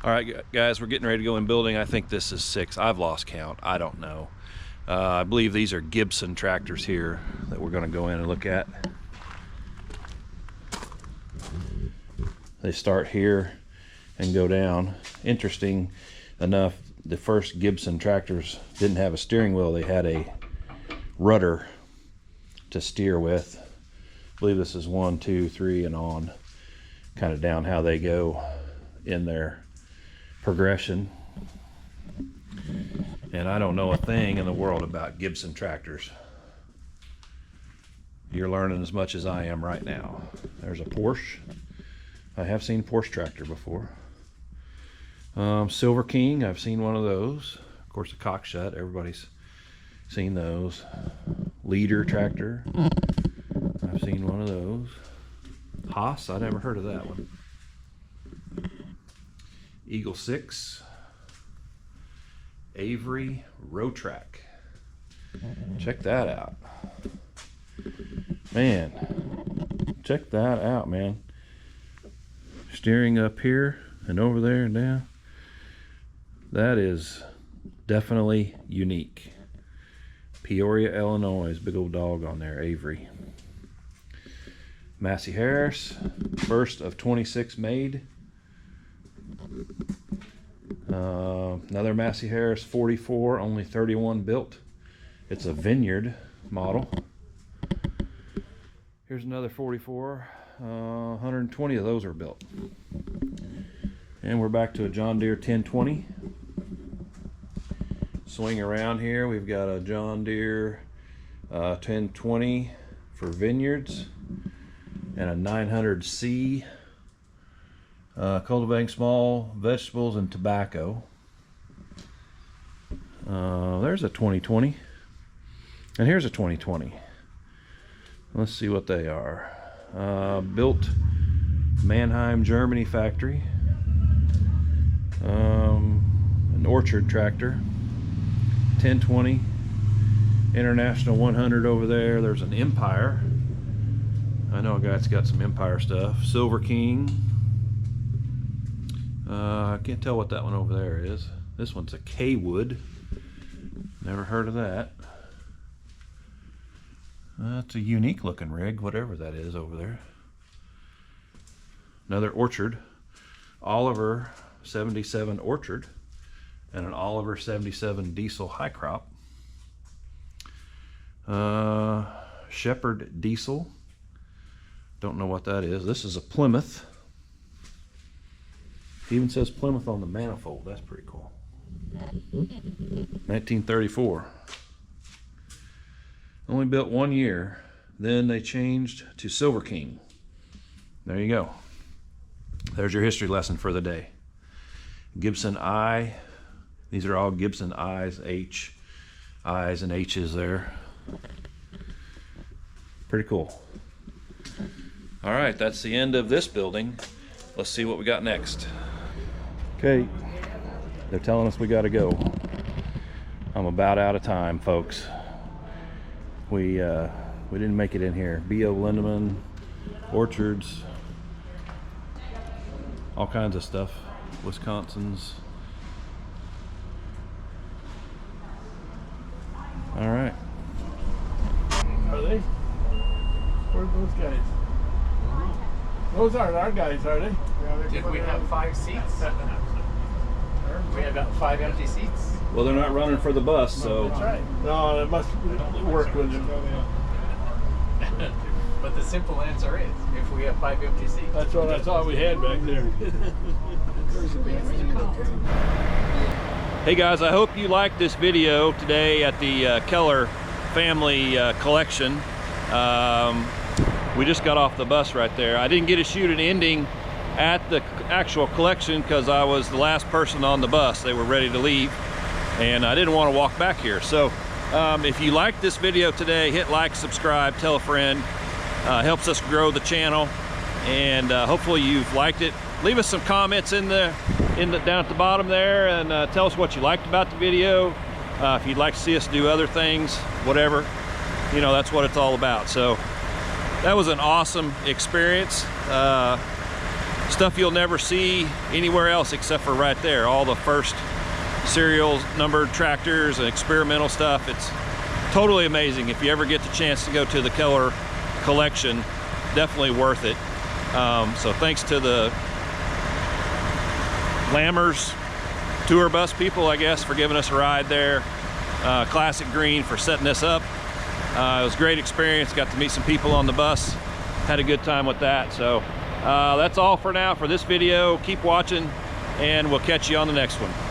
All right, guys, we're getting ready to go in building. I think this is 6. I've lost count. I don't know. I believe these are Gibson tractors here that we're going to go in and look at. They start here and go down. Interesting enough, the first Gibson tractors didn't have a steering wheel. They had a rudder to steer with. I believe this is 1, 2, 3, and on, kind of down how they go in their progression. And I don't know a thing in the world about Gibson tractors. You're learning as much as I am right now. There's a Porsche. I have seen Porsche tractor before. Silver King, I've seen one of those. Of course, a cock shut, everybody's seen those. Leader tractor, I've seen one of those. Haas, I never heard of that one. Eagle 6. Avery Rotrack. Check that out. Man, check that out, man. Steering up here and over there and down. That is definitely unique. Peoria, Illinois, big old dog on there, Avery. Massey Harris, first of 26 made. Another Massey Harris 44, only 31 built. It's a vineyard model. Here's another 44, 120 of those are built. And we're back to a John Deere 1020. Swing around here, we've got a John Deere 1020 for vineyards and a 900C cultivating small vegetables and tobacco. There's a 2020, and here's a 2020. Let's see what they are. Built Mannheim, Germany factory. An orchard tractor. 1020. International 100 over there. There's an Empire. I know a guy that's got some Empire stuff. Silver King. I can't tell what that one over there is. This one's a K-Wood. Never heard of that. That's a unique looking rig, whatever that is over there. Another Orchard. Oliver 77 Orchard. And an Oliver 77 Diesel High Crop. Shepherd Diesel. Don't know what that is. This is a Plymouth. It even says Plymouth on the manifold. That's pretty cool. 1934. Only built 1 year. Then they changed to Silver King. There you go. There's your history lesson for the day. Gibson I. These are all Gibson I's, H. I's and H's there. Pretty cool. All right, that's the end of this building. Let's see what we got next. Okay, they're telling us we got to go. I'm about out of time, folks. We didn't make it in here. B.O. Lindemann, orchards, all kinds of stuff. Wisconsin's. All right. Are they? Where's those guys? Those aren't our guys, are they? Did we have 5 seats? We had about 5 empty seats. Well, they're not running for the bus, so. That's right. No, it must work with them. But the simple answer is, if we have 5 empty seats. That's all we had back there. Hey guys, I hope you liked this video today at the Keller family collection. We just got off the bus right there. I didn't get to shoot an ending at the actual collection because I was the last person on the bus. They were ready to leave and I didn't want to walk back here. So if you liked this video today, hit like, subscribe, tell a friend. Helps us grow the channel, and hopefully you've liked it. Leave us some comments down at the bottom there, and tell us what you liked about the video. If you'd like to see us do other things, whatever, you know, that's what it's all about. So that was an awesome experience. stuff you'll never see anywhere else except for right there. All the first serial numbered tractors and experimental stuff. It's totally amazing. If you ever get the chance to go to the Keller collection, definitely worth it. So thanks to the Lammers tour bus people, I guess, for giving us a ride there. Classic Green for setting this up. It was a great experience. Got to meet some people on the bus. Had a good time with that. So that's all for now for this video. Keep watching, and we'll catch you on the next one.